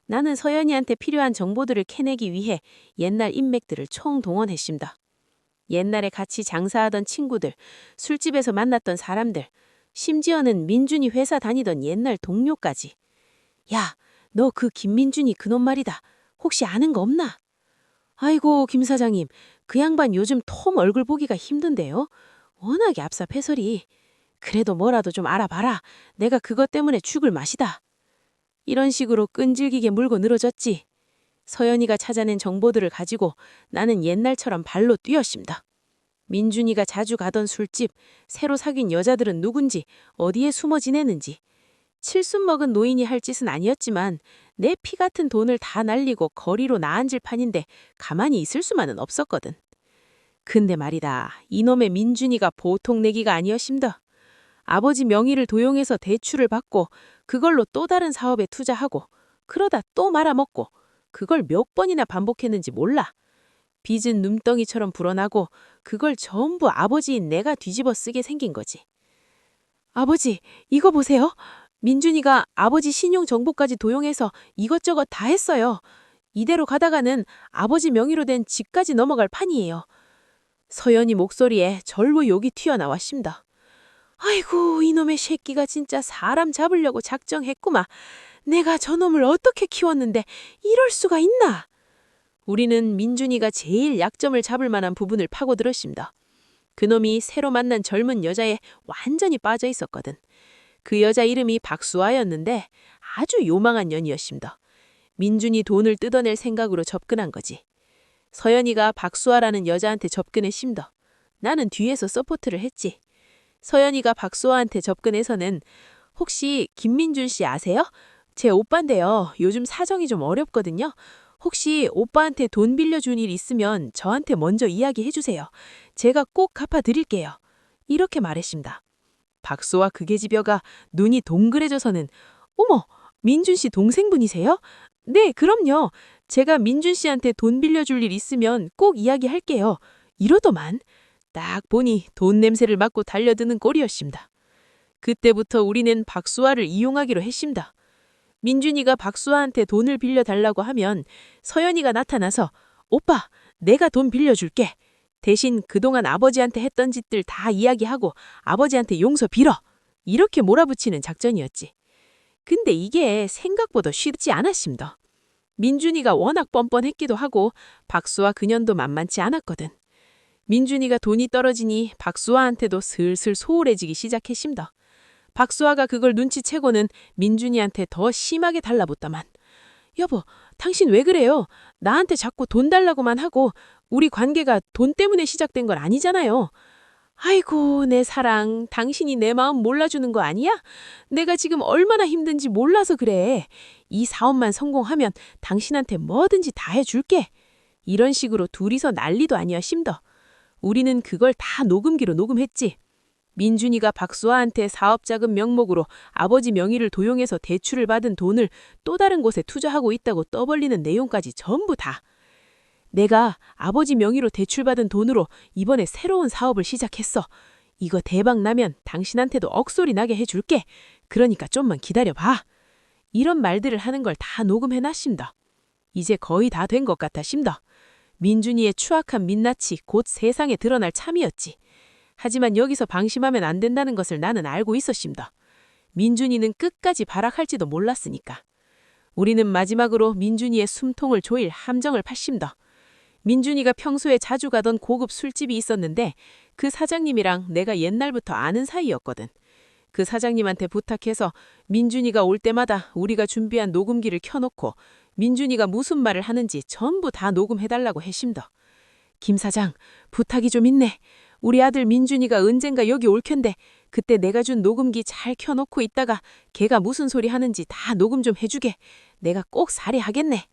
나는 서연이한테 필요한 정보들을 캐내기 위해 옛날 인맥들을 총동원했습니다. 옛날에 같이 장사하던 친구들, 술집에서 만났던 사람들, 심지어는 민준이 회사 다니던 옛날 동료까지. 야, 너 그 김민준이 그놈 말이다. 혹시 아는 거 없나? 아이고, 김 사장님. 그 양반 요즘 톰 얼굴 보기가 힘든데요. 워낙에 압사패설이. 그래도 뭐라도 좀 알아봐라. 내가 그것 때문에 죽을 맛이다. 이런 식으로 끈질기게 물고 늘어졌지. 서연이가 찾아낸 정보들을 가지고 나는 옛날처럼 발로 뛰었습니다. 민준이가 자주 가던 술집, 새로 사귄 여자들은 누군지, 어디에 숨어 지내는지. 칠순 먹은 노인이 할 짓은 아니었지만 내 피 같은 돈을 다 날리고 거리로 나앉을 판인데 가만히 있을 수만은 없었거든. 근데 말이다, 이놈의 민준이가 보통 내기가 아니었습니다. 아버지 명의를 도용해서 대출을 받고 그걸로 또 다른 사업에 투자하고 그러다 또 말아먹고 그걸 몇 번이나 반복했는지 몰라. 빚은 눈덩이처럼 불어나고 그걸 전부 아버지인 내가 뒤집어 쓰게 생긴 거지. 아버지, 이거 보세요. 민준이가 아버지 신용 정보까지 도용해서 이것저것 다 했어요. 이대로 가다가는 아버지 명의로 된 집까지 넘어갈 판이에요. 서연이 목소리에 절로 욕이 튀어나왔습니다. 아이고, 이놈의 새끼가 진짜 사람 잡으려고 작정했구만. 내가 저놈을 어떻게 키웠는데 이럴 수가 있나? 우리는 민준이가 제일 약점을 잡을 만한 부분을 파고들었습니다. 그놈이 새로 만난 젊은 여자에 완전히 빠져 있었거든. 그 여자 이름이 박수아였는데 아주 요망한 년이었습니다. 민준이 돈을 뜯어낼 생각으로 접근한 거지. 서연이가 박수아라는 여자한테 접근했습니다. 나는 뒤에서 서포트를 했지. 서연이가 박수아한테 접근해서는 혹시 김민준 씨 아세요? 제 오빠인데요. 요즘 사정이 좀 어렵거든요. 혹시 오빠한테 돈 빌려준 일 있으면 저한테 먼저 이야기해 주세요. 제가 꼭 갚아드릴게요. 이렇게 말했습니다. 박수아 그 계집애가 눈이 동그래져서는 어머, 민준 씨 동생분이세요? 네, 그럼요. 제가 민준 씨한테 돈 빌려줄 일 있으면 꼭 이야기할게요. 이러더만 딱 보니 돈 냄새를 맡고 달려드는 꼴이었습니다. 그때부터 우리는 박수아를 이용하기로 했습니다. 민준이가 박수아한테 돈을 빌려달라고 하면 서연이가 나타나서 오빠, 내가 돈 빌려줄게. 대신 그동안 아버지한테 했던 짓들 다 이야기하고 아버지한테 용서 빌어. 이렇게 몰아붙이는 작전이었지. 근데 이게 생각보다 쉽지 않았습니다. 민준이가 워낙 뻔뻔했기도 하고 박수아 그년도 만만치 않았거든. 민준이가 돈이 떨어지니 박수아한테도 슬슬 소홀해지기 시작했습니다. 박수아가 그걸 눈치채고는 민준이한테 더 심하게 달라붙다만 여보, 당신 왜 그래요? 나한테 자꾸 돈 달라고만 하고 우리 관계가 돈 때문에 시작된 건 아니잖아요. 아이고, 내 사랑, 당신이 내 마음 몰라주는 거 아니야? 내가 지금 얼마나 힘든지 몰라서 그래. 이 사업만 성공하면 당신한테 뭐든지 다 해줄게. 이런 식으로 둘이서 난리도 아니었심더. 우리는 그걸 다 녹음기로 녹음했지. 민준이가 박수아한테 사업자금 명목으로 아버지 명의를 도용해서 대출을 받은 돈을 또 다른 곳에 투자하고 있다고 떠벌리는 내용까지 전부 다. 내가 아버지 명의로 대출받은 돈으로 이번에 새로운 사업을 시작했어. 이거 대박 나면 당신한테도 억소리 나게 해줄게. 그러니까 좀만 기다려봐. 이런 말들을 하는 걸 다 녹음해놨습니다. 이제 거의 다 된 것 같았습니다. 민준이의 추악한 민낯이 곧 세상에 드러날 참이었지. 하지만 여기서 방심하면 안 된다는 것을 나는 알고 있었습니다. 민준이는 끝까지 발악할지도 몰랐으니까. 우리는 마지막으로 민준이의 숨통을 조일 함정을 팠습니다. 민준이가 평소에 자주 가던 고급 술집이 있었는데 그 사장님이랑 내가 옛날부터 아는 사이였거든. 그 사장님한테 부탁해서 민준이가 올 때마다 우리가 준비한 녹음기를 켜놓고 민준이가 무슨 말을 하는지 전부 다 녹음해달라고 했습니다. 김 사장, 부탁이 좀 있네. 우리 아들 민준이가 언젠가 여기 올 텐데 그때 내가 준 녹음기 잘 켜놓고 있다가 걔가 무슨 소리 하는지 다 녹음 좀 해주게. 내가 꼭 살해하겠네.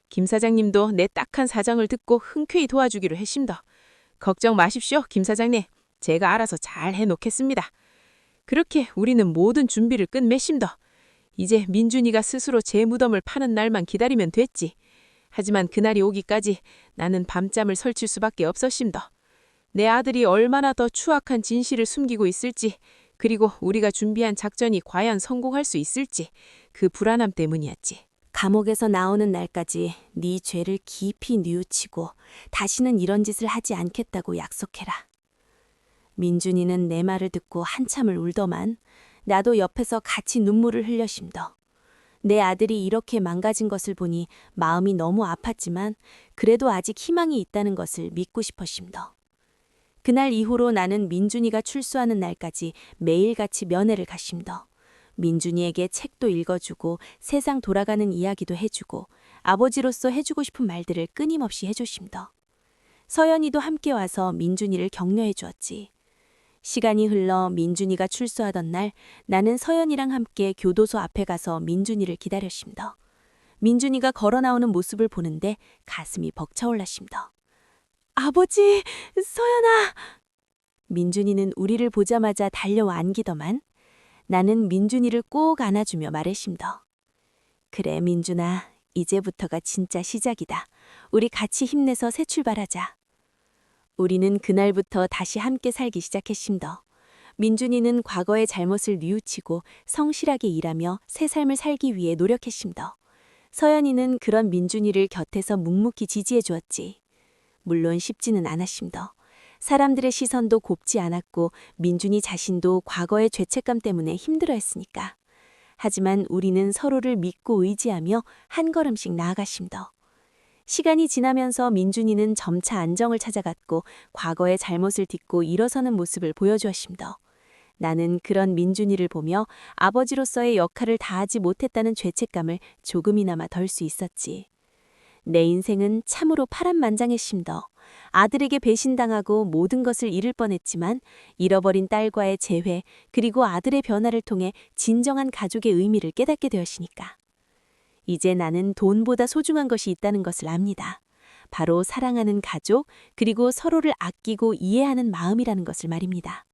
김 사장님도 내 딱한 사정을 듣고 흔쾌히 도와주기로 했습니다. 걱정 마십시오, 김 사장님. 제가 알아서 잘 해놓겠습니다. 그렇게 우리는 모든 준비를 끝맺습니다. 이제 민준이가 스스로 제 무덤을 파는 날만 기다리면 됐지. 하지만 그날이 오기까지 나는 밤잠을 설칠 수밖에 없었습니다. 내 아들이 얼마나 더 추악한 진실을 숨기고 있을지, 그리고 우리가 준비한 작전이 과연 성공할 수 있을지, 그 불안함 때문이었지. 감옥에서 나오는 날까지 네 죄를 깊이 뉘우치고 다시는 이런 짓을 하지 않겠다고 약속해라. 민준이는 내 말을 듣고 한참을 울더만 나도 옆에서 같이 눈물을 흘려심더. 내 아들이 이렇게 망가진 것을 보니 마음이 너무 아팠지만 그래도 아직 희망이 있다는 것을 믿고 싶었심더. 그날 이후로 나는 민준이가 출소하는 날까지 매일같이 면회를 갔심더. 민준이에게 책도 읽어주고 세상 돌아가는 이야기도 해주고 아버지로서 해주고 싶은 말들을 끊임없이 해주심더. 서연이도 함께 와서 민준이를 격려해 주었지. 시간이 흘러 민준이가 출소하던 날 나는 서연이랑 함께 교도소 앞에 가서 민준이를 기다렸심더. 민준이가 걸어 나오는 모습을 보는데 가슴이 벅차올랐심더. 아버지, 서연아! 민준이는 우리를 보자마자 달려와 안기더만 나는 민준이를 꼭 안아주며 말했심더. 그래, 민준아, 이제부터가 진짜 시작이다. 우리 같이 힘내서 새 출발하자. 우리는 그날부터 다시 함께 살기 시작했심더. 민준이는 과거의 잘못을 뉘우치고 성실하게 일하며 새 삶을 살기 위해 노력했심더. 서연이는 그런 민준이를 곁에서 묵묵히 지지해 주었지. 물론 쉽지는 않았심더. 사람들의 시선도 곱지 않았고 민준이 자신도 과거의 죄책감 때문에 힘들어했으니까. 하지만 우리는 서로를 믿고 의지하며 한 걸음씩 나아갔심더. 시간이 지나면서 민준이는 점차 안정을 찾아갔고 과거의 잘못을 딛고 일어서는 모습을 보여주었심더. 나는 그런 민준이를 보며 아버지로서의 역할을 다하지 못했다는 죄책감을 조금이나마 덜 수 있었지. 내 인생은 참으로 파란만장했심더. 아들에게 배신당하고 모든 것을 잃을 뻔했지만 잃어버린 딸과의 재회 그리고 아들의 변화를 통해 진정한 가족의 의미를 깨닫게 되었으니까. 이제 나는 돈보다 소중한 것이 있다는 것을 압니다. 바로 사랑하는 가족 그리고 서로를 아끼고 이해하는 마음이라는 것을 말입니다.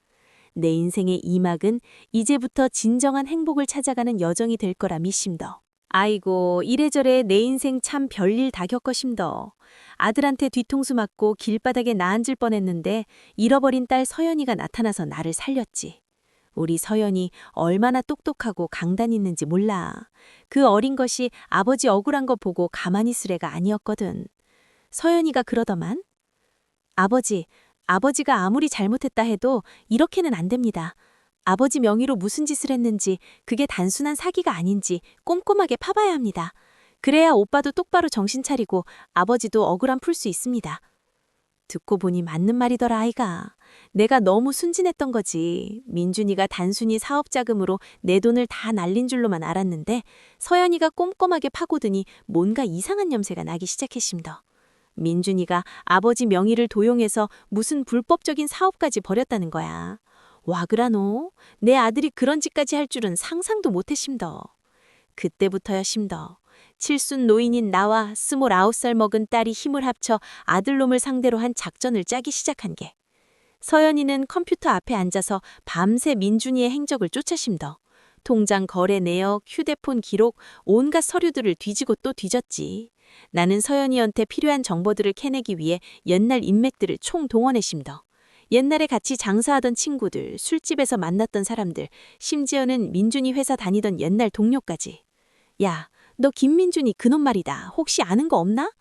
내 인생의 이막은 이제부터 진정한 행복을 찾아가는 여정이 될 거라 믿심더. 아이고 이래저래 내 인생 참 별일 다 겪어심더. 아들한테 뒤통수 맞고 길바닥에 나앉을 뻔했는데 잃어버린 딸 서연이가 나타나서 나를 살렸지. 우리 서연이 얼마나 똑똑하고 강단 있는지 몰라. 그 어린 것이 아버지 억울한 거 보고 가만히 있을 애가 아니었거든. 서연이가 그러더만 아버지가 아무리 잘못했다 해도 이렇게는 안 됩니다. 아버지 명의로 무슨 짓을 했는지 그게 단순한 사기가 아닌지 꼼꼼하게 파봐야 합니다. 그래야 오빠도 똑바로 정신 차리고 아버지도 억울함 풀 수 있습니다. 듣고 보니 맞는 말이더라 아이가. 내가 너무 순진했던 거지. 민준이가 단순히 사업 자금으로 내 돈을 다 날린 줄로만 알았는데 서연이가 꼼꼼하게 파고드니 뭔가 이상한 염세가 나기 시작했심더. 민준이가 아버지 명의를 도용해서 무슨 불법적인 사업까지 벌였다는 거야. 와 그라노? 내 아들이 그런 짓까지 할 줄은 상상도 못했심더. 그때부터였심더. 칠순 노인인 나와 29살 먹은 딸이 힘을 합쳐 아들놈을 상대로 한 작전을 짜기 시작한 게. 서연이는 컴퓨터 앞에 앉아서 밤새 민준이의 행적을 쫓아심더. 통장 거래 내역, 휴대폰 기록, 온갖 서류들을 뒤지고 또 뒤졌지. 나는 서연이한테 필요한 정보들을 캐내기 위해 옛날 인맥들을 총동원해심더. 옛날에 같이 장사하던 친구들, 술집에서 만났던 사람들, 심지어는 민준이 회사 다니던 옛날 동료까지. 야, 너 김민준이 그놈 말이다. 혹시 아는 거 없나?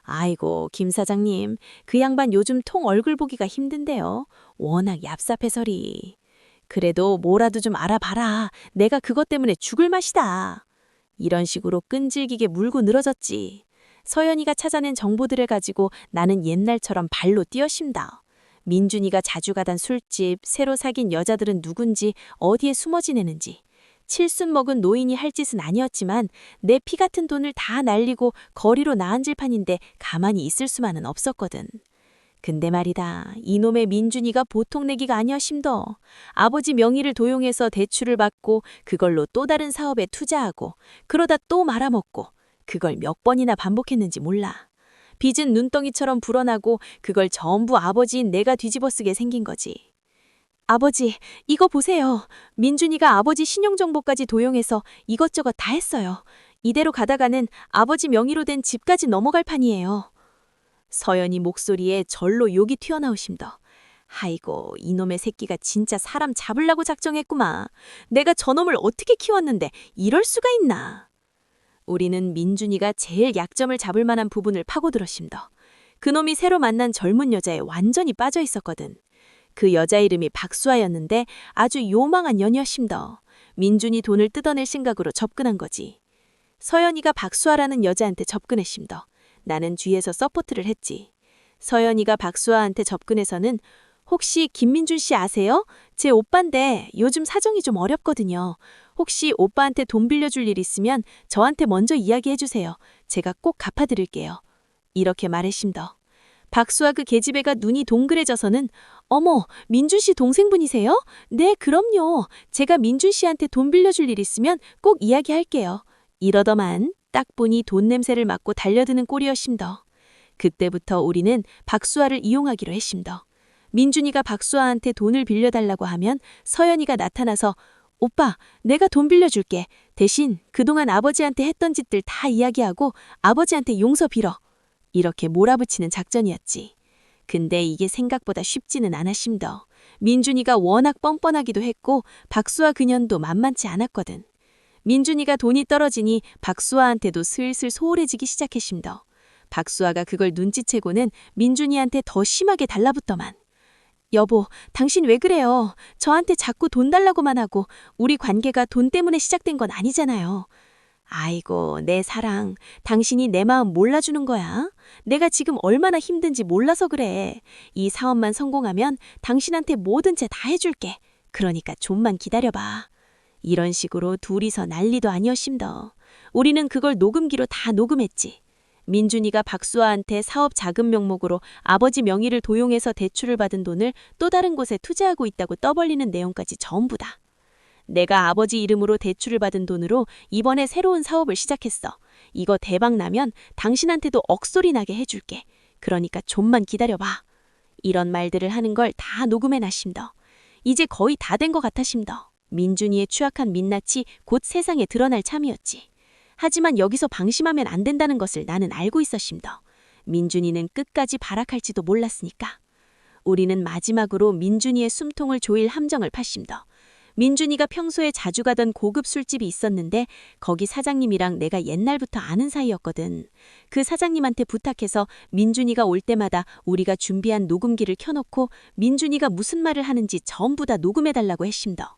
아이고, 김 사장님. 그 양반 요즘 통 얼굴 보기가 힘든데요. 워낙 얍삽해서리. 그래도 뭐라도 좀 알아봐라. 내가 그것 때문에 죽을 맛이다. 이런 식으로 끈질기게 물고 늘어졌지. 서연이가 찾아낸 정보들을 가지고 나는 옛날처럼 발로 뛰어심다. 민준이가 자주 가던 술집, 새로 사귄 여자들은 누군지, 어디에 숨어 지내는지. 칠순 먹은 노인이 할 짓은 아니었지만 내 피 같은 돈을 다 날리고 거리로 나앉을 판인데 가만히 있을 수만은 없었거든. 근데 말이다. 이놈의 민준이가 보통 내기가 아니었심더. 아버지 명의를 도용해서 대출을 받고 그걸로 또 다른 사업에 투자하고 그러다 또 말아먹고 그걸 몇 번이나 반복했는지 몰라. 빚은 눈덩이처럼 불어나고 그걸 전부 아버지인 내가 뒤집어쓰게 생긴 거지. 아버지, 이거 보세요. 민준이가 아버지 신용정보까지 도용해서 이것저것 다 했어요. 이대로 가다가는 아버지 명의로 된 집까지 넘어갈 판이에요. 서연이 목소리에 절로 욕이 튀어나오심더. 아이고, 이놈의 새끼가 진짜 사람 잡으려고 작정했구마. 내가 저놈을 어떻게 키웠는데 이럴 수가 있나. 우리는 민준이가 제일 약점을 잡을 만한 부분을 파고들었심더. 그놈이 새로 만난 젊은 여자에 완전히 빠져 있었거든. 그 여자 이름이 박수아였는데 아주 요망한 년이었심더. 민준이 돈을 뜯어낼 생각으로 접근한 거지. 서연이가 박수아라는 여자한테 접근했심더. 나는 뒤에서 서포트를 했지. 서연이가 박수아한테 접근해서는 혹시 김민준 씨 아세요? 제 오빠인데 요즘 사정이 좀 어렵거든요. 혹시 오빠한테 돈 빌려줄 일 있으면 저한테 먼저 이야기해 주세요. 제가 꼭 갚아드릴게요. 이렇게 말했심더. 박수아 그 계집애가 눈이 동그래져서는 어머, 민준 씨 동생분이세요? 네, 그럼요. 제가 민준 씨한테 돈 빌려줄 일 있으면 꼭 이야기할게요. 이러더만 딱 보니 돈 냄새를 맡고 달려드는 꼴이었심더. 그때부터 우리는 박수아를 이용하기로 했심더. 민준이가 박수아한테 돈을 빌려달라고 하면 서연이가 나타나서 오빠, 내가 돈 빌려줄게. 대신 그동안 아버지한테 했던 짓들 다 이야기하고 아버지한테 용서 빌어. 이렇게 몰아붙이는 작전이었지. 근데 이게 생각보다 쉽지는 않았심더. 민준이가 워낙 뻔뻔하기도 했고 박수아 그년도 만만치 않았거든. 민준이가 돈이 떨어지니 박수아한테도 슬슬 소홀해지기 시작했심더. 박수아가 그걸 눈치채고는 민준이한테 더 심하게 달라붙더만. 여보, 당신 왜 그래요? 저한테 자꾸 돈 달라고만 하고 우리 관계가 돈 때문에 시작된 건 아니잖아요. 아이고, 내 사랑, 당신이 내 마음 몰라주는 거야? 내가 지금 얼마나 힘든지 몰라서 그래. 이 사업만 성공하면 당신한테 뭐든 다 해줄게. 그러니까 좀만 기다려봐. 이런 식으로 둘이서 난리도 아니었심더. 우리는 그걸 녹음기로 다 녹음했지. 민준이가 박수아한테 사업 자금 명목으로 아버지 명의를 도용해서 대출을 받은 돈을 또 다른 곳에 투자하고 있다고 떠벌리는 내용까지 전부 다. 내가 아버지 이름으로 대출을 받은 돈으로 이번에 새로운 사업을 시작했어. 이거 대박 나면 당신한테도 억소리 나게 해줄게. 그러니까 좀만 기다려봐. 이런 말들을 하는 걸 다 녹음해 놨심더. 이제 거의 다 된 것 같아심더. 민준이의 추악한 민낯이 곧 세상에 드러날 참이었지. 하지만 여기서 방심하면 안 된다는 것을 나는 알고 있었심더. 민준이는 끝까지 발악할지도 몰랐으니까. 우리는 마지막으로 민준이의 숨통을 조일 함정을 팠심더. 민준이가 평소에 자주 가던 고급 술집이 있었는데 거기 사장님이랑 내가 옛날부터 아는 사이였거든. 그 사장님한테 부탁해서 민준이가 올 때마다 우리가 준비한 녹음기를 켜놓고 민준이가 무슨 말을 하는지 전부 다 녹음해달라고 했심더.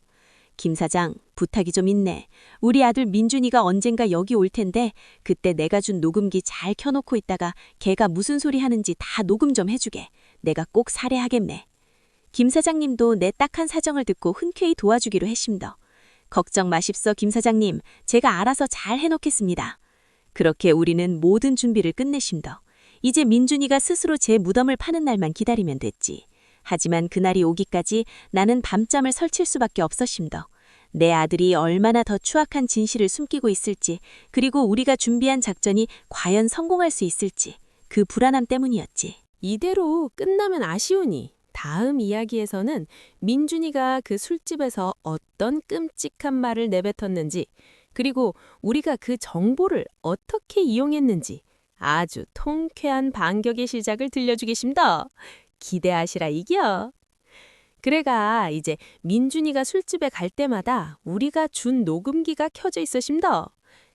김 사장, 부탁이 좀 있네. 우리 아들 민준이가 언젠가 여기 올 텐데 그때 내가 준 녹음기 잘 켜놓고 있다가 걔가 무슨 소리 하는지 다 녹음 좀 해주게. 내가 꼭 살해하겠네. 김 사장님도 내 딱한 사정을 듣고 흔쾌히 도와주기로 했심더. 걱정 마십소, 김 사장님. 제가 알아서 잘 해놓겠습니다. 그렇게 우리는 모든 준비를 끝내심더. 이제 민준이가 스스로 제 무덤을 파는 날만 기다리면 됐지. 하지만 그날이 오기까지 나는 밤잠을 설칠 수밖에 없었심더. 내 아들이 얼마나 더 추악한 진실을 숨기고 있을지, 그리고 우리가 준비한 작전이 과연 성공할 수 있을지, 그 불안함 때문이었지. 이대로 끝나면 아쉬우니 다음 이야기에서는 민준이가 그 술집에서 어떤 끔찍한 말을 내뱉었는지, 그리고 우리가 그 정보를 어떻게 이용했는지 아주 통쾌한 반격의 시작을 들려주겠습니다. 기대하시라 이겨. 그래가 이제 민준이가 술집에 갈 때마다 우리가 준 녹음기가 켜져 있으심더.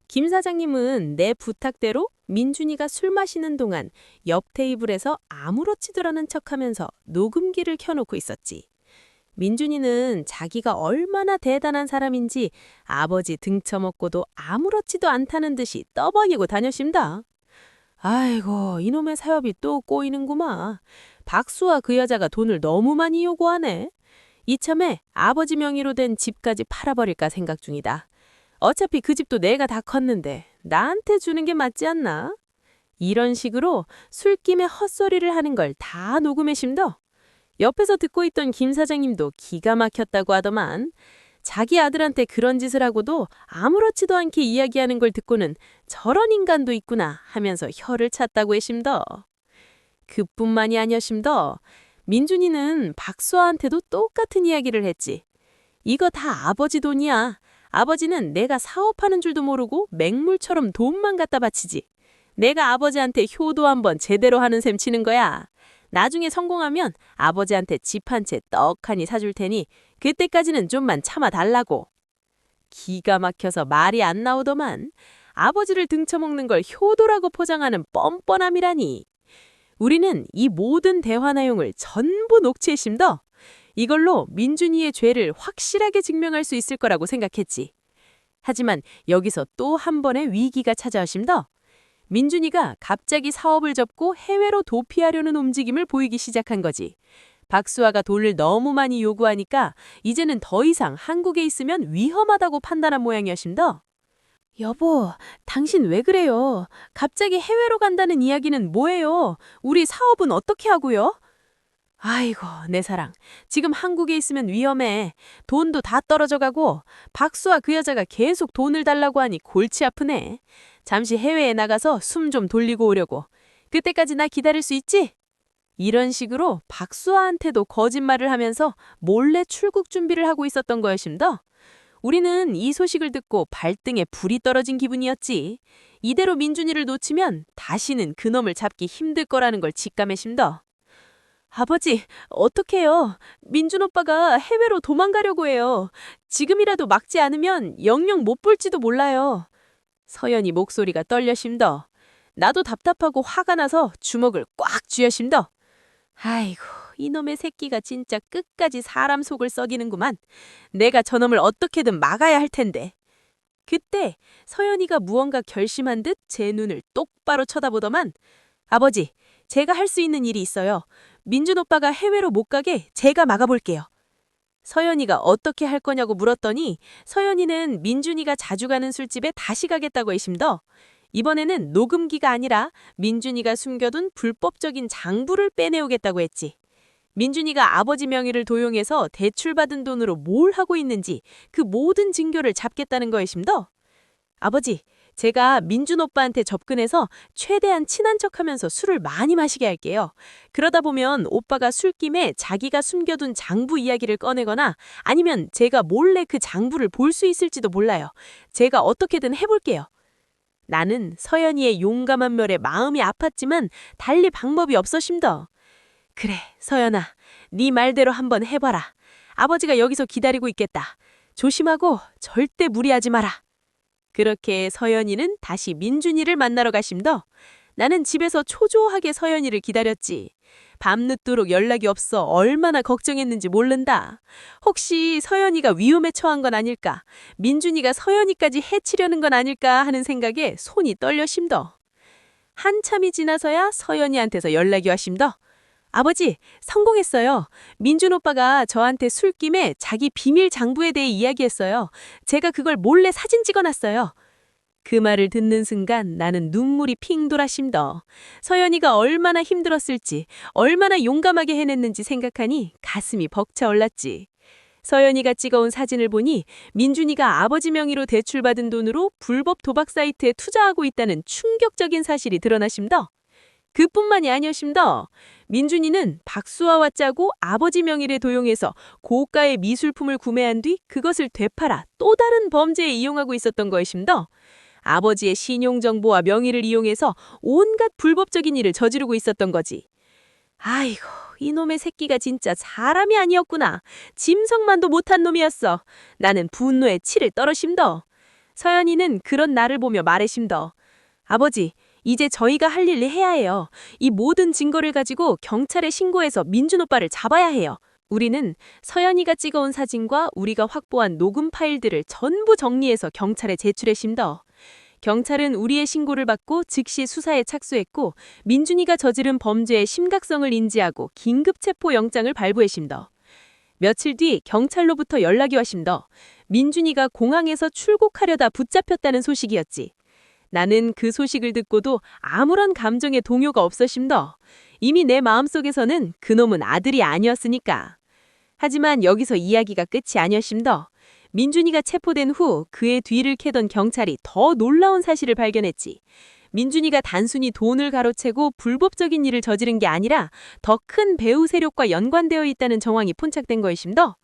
김 사장님은 내 부탁대로 민준이가 술 마시는 동안 옆 테이블에서 아무렇지도 않은 척하면서 녹음기를 켜놓고 있었지. 민준이는 자기가 얼마나 대단한 사람인지 아버지 등쳐먹고도 아무렇지도 않다는 듯이 떠벌이고 다녔습니다. 아이고, 이놈의 사업이 또 꼬이는구만. 박수와 그 여자가 돈을 너무 많이 요구하네. 이참에 아버지 명의로 된 집까지 팔아버릴까 생각 중이다. 어차피 그 집도 내가 다 컸는데 나한테 주는 게 맞지 않나? 이런 식으로 술김에 헛소리를 하는 걸 다 녹음해 심더. 옆에서 듣고 있던 김 사장님도 기가 막혔다고 하더만. 자기 아들한테 그런 짓을 하고도 아무렇지도 않게 이야기하는 걸 듣고는 저런 인간도 있구나 하면서 혀를 찼다고 해심더. 그뿐만이 아니었심더. 민준이는 박수아한테도 똑같은 이야기를 했지. 이거 다 아버지 돈이야. 아버지는 내가 사업하는 줄도 모르고 맹물처럼 돈만 갖다 바치지. 내가 아버지한테 효도 한번 제대로 하는 셈 치는 거야. 나중에 성공하면 아버지한테 집 한 채 떡하니 사줄 테니 그때까지는 좀만 참아달라고. 기가 막혀서 말이 안 나오더만. 아버지를 등쳐먹는 걸 효도라고 포장하는 뻔뻔함이라니. 우리는 이 모든 대화 내용을 전부 녹취했심더. 이걸로 민준이의 죄를 확실하게 증명할 수 있을 거라고 생각했지. 하지만 여기서 또 한 번의 위기가 찾아오심더. 민준이가 갑자기 사업을 접고 해외로 도피하려는 움직임을 보이기 시작한 거지. 박수아가 돈을 너무 많이 요구하니까 이제는 더 이상 한국에 있으면 위험하다고 판단한 모양이었심더. 여보, 당신 왜 그래요? 갑자기 해외로 간다는 이야기는 뭐예요? 우리 사업은 어떻게 하고요? 아이고, 내 사랑. 지금 한국에 있으면 위험해. 돈도 다 떨어져 가고 박수와 그 여자가 계속 돈을 달라고 하니 골치 아프네. 잠시 해외에 나가서 숨 좀 돌리고 오려고. 그때까지 나 기다릴 수 있지? 이런 식으로 박수아한테도 거짓말을 하면서 몰래 출국 준비를 하고 있었던 거였심더. 우리는 이 소식을 듣고 발등에 불이 떨어진 기분이었지. 이대로 민준이를 놓치면 다시는 그놈을 잡기 힘들 거라는 걸 직감했심더. 아버지, 어떡해요? 민준 오빠가 해외로 도망가려고 해요. 지금이라도 막지 않으면 영영 못 볼지도 몰라요. 서연이 목소리가 떨려심더. 나도 답답하고 화가 나서 주먹을 꽉 쥐어심더. 아이고, 이놈의 새끼가 진짜 끝까지 사람 속을 썩이는구만. 내가 저놈을 어떻게든 막아야 할 텐데. 그때 서연이가 무언가 결심한 듯 제 눈을 똑바로 쳐다보더만. 아버지, 제가 할 수 있는 일이 있어요. 민준 오빠가 해외로 못 가게 제가 막아볼게요. 서연이가 어떻게 할 거냐고 물었더니 서연이는 민준이가 자주 가는 술집에 다시 가겠다고 했심더. 이번에는 녹음기가 아니라 민준이가 숨겨둔 불법적인 장부를 빼내오겠다고 했지. 민준이가 아버지 명의를 도용해서 대출받은 돈으로 뭘 하고 있는지 그 모든 증거를 잡겠다는 거이심더. 아버지, 제가 민준 오빠한테 접근해서 최대한 친한 척하면서 술을 많이 마시게 할게요. 그러다 보면 오빠가 술김에 자기가 숨겨둔 장부 이야기를 꺼내거나 아니면 제가 몰래 그 장부를 볼 수 있을지도 몰라요. 제가 어떻게든 해볼게요. 나는 서연이의 용감한 말에 마음이 아팠지만 달리 방법이 없었심더. 그래, 서연아, 네 말대로 한번 해봐라. 아버지가 여기서 기다리고 있겠다. 조심하고 절대 무리하지 마라. 그렇게 서연이는 다시 민준이를 만나러 가심더. 나는 집에서 초조하게 서연이를 기다렸지. 밤늦도록 연락이 없어 얼마나 걱정했는지 모른다. 혹시 서연이가 위험에 처한 건 아닐까? 민준이가 서연이까지 해치려는 건 아닐까 하는 생각에 손이 떨려심더. 한참이 지나서야 서연이한테서 연락이 와심더. 아버지, 성공했어요. 민준 오빠가 저한테 술김에 자기 비밀 장부에 대해 이야기했어요. 제가 그걸 몰래 사진 찍어놨어요. 그 말을 듣는 순간 나는 눈물이 핑 돌아심더. 서연이가 얼마나 힘들었을지, 얼마나 용감하게 해냈는지 생각하니 가슴이 벅차올랐지. 서연이가 찍어온 사진을 보니 민준이가 아버지 명의로 대출받은 돈으로 불법 도박 사이트에 투자하고 있다는 충격적인 사실이 드러나심더. 그뿐만이 아니었심더. 민준이는 박수아와 짜고 아버지 명의를 도용해서 고가의 미술품을 구매한 뒤 그것을 되팔아 또 다른 범죄에 이용하고 있었던 것이심더. 아버지의 신용정보와 명의를 이용해서 온갖 불법적인 일을 저지르고 있었던 거지. 아이고, 이놈의 새끼가 진짜 사람이 아니었구나. 짐승만도 못한 놈이었어. 나는 분노에 치를 떨어심더. 서연이는 그런 나를 보며 말해심더. 아버지, 이제 저희가 할 일을 해야 해요. 이 모든 증거를 가지고 경찰에 신고해서 민준 오빠를 잡아야 해요. 우리는 서연이가 찍어온 사진과 우리가 확보한 녹음 파일들을 전부 정리해서 경찰에 제출했심더. 경찰은 우리의 신고를 받고 즉시 수사에 착수했고 민준이가 저지른 범죄의 심각성을 인지하고 긴급 체포 영장을 발부했심더. 며칠 뒤 경찰로부터 연락이 왔심더. 민준이가 공항에서 출국하려다 붙잡혔다는 소식이었지. 나는 그 소식을 듣고도 아무런 감정의 동요가 없었심더. 이미 내 마음속에서는 그놈은 아들이 아니었으니까. 하지만 여기서 이야기가 끝이 아니었심더. 민준이가 체포된 후 그의 뒤를 캐던 경찰이 더 놀라운 사실을 발견했지. 민준이가 단순히 돈을 가로채고 불법적인 일을 저지른 게 아니라 더 큰 배후 세력과 연관되어 있다는 정황이 포착된 것이심더.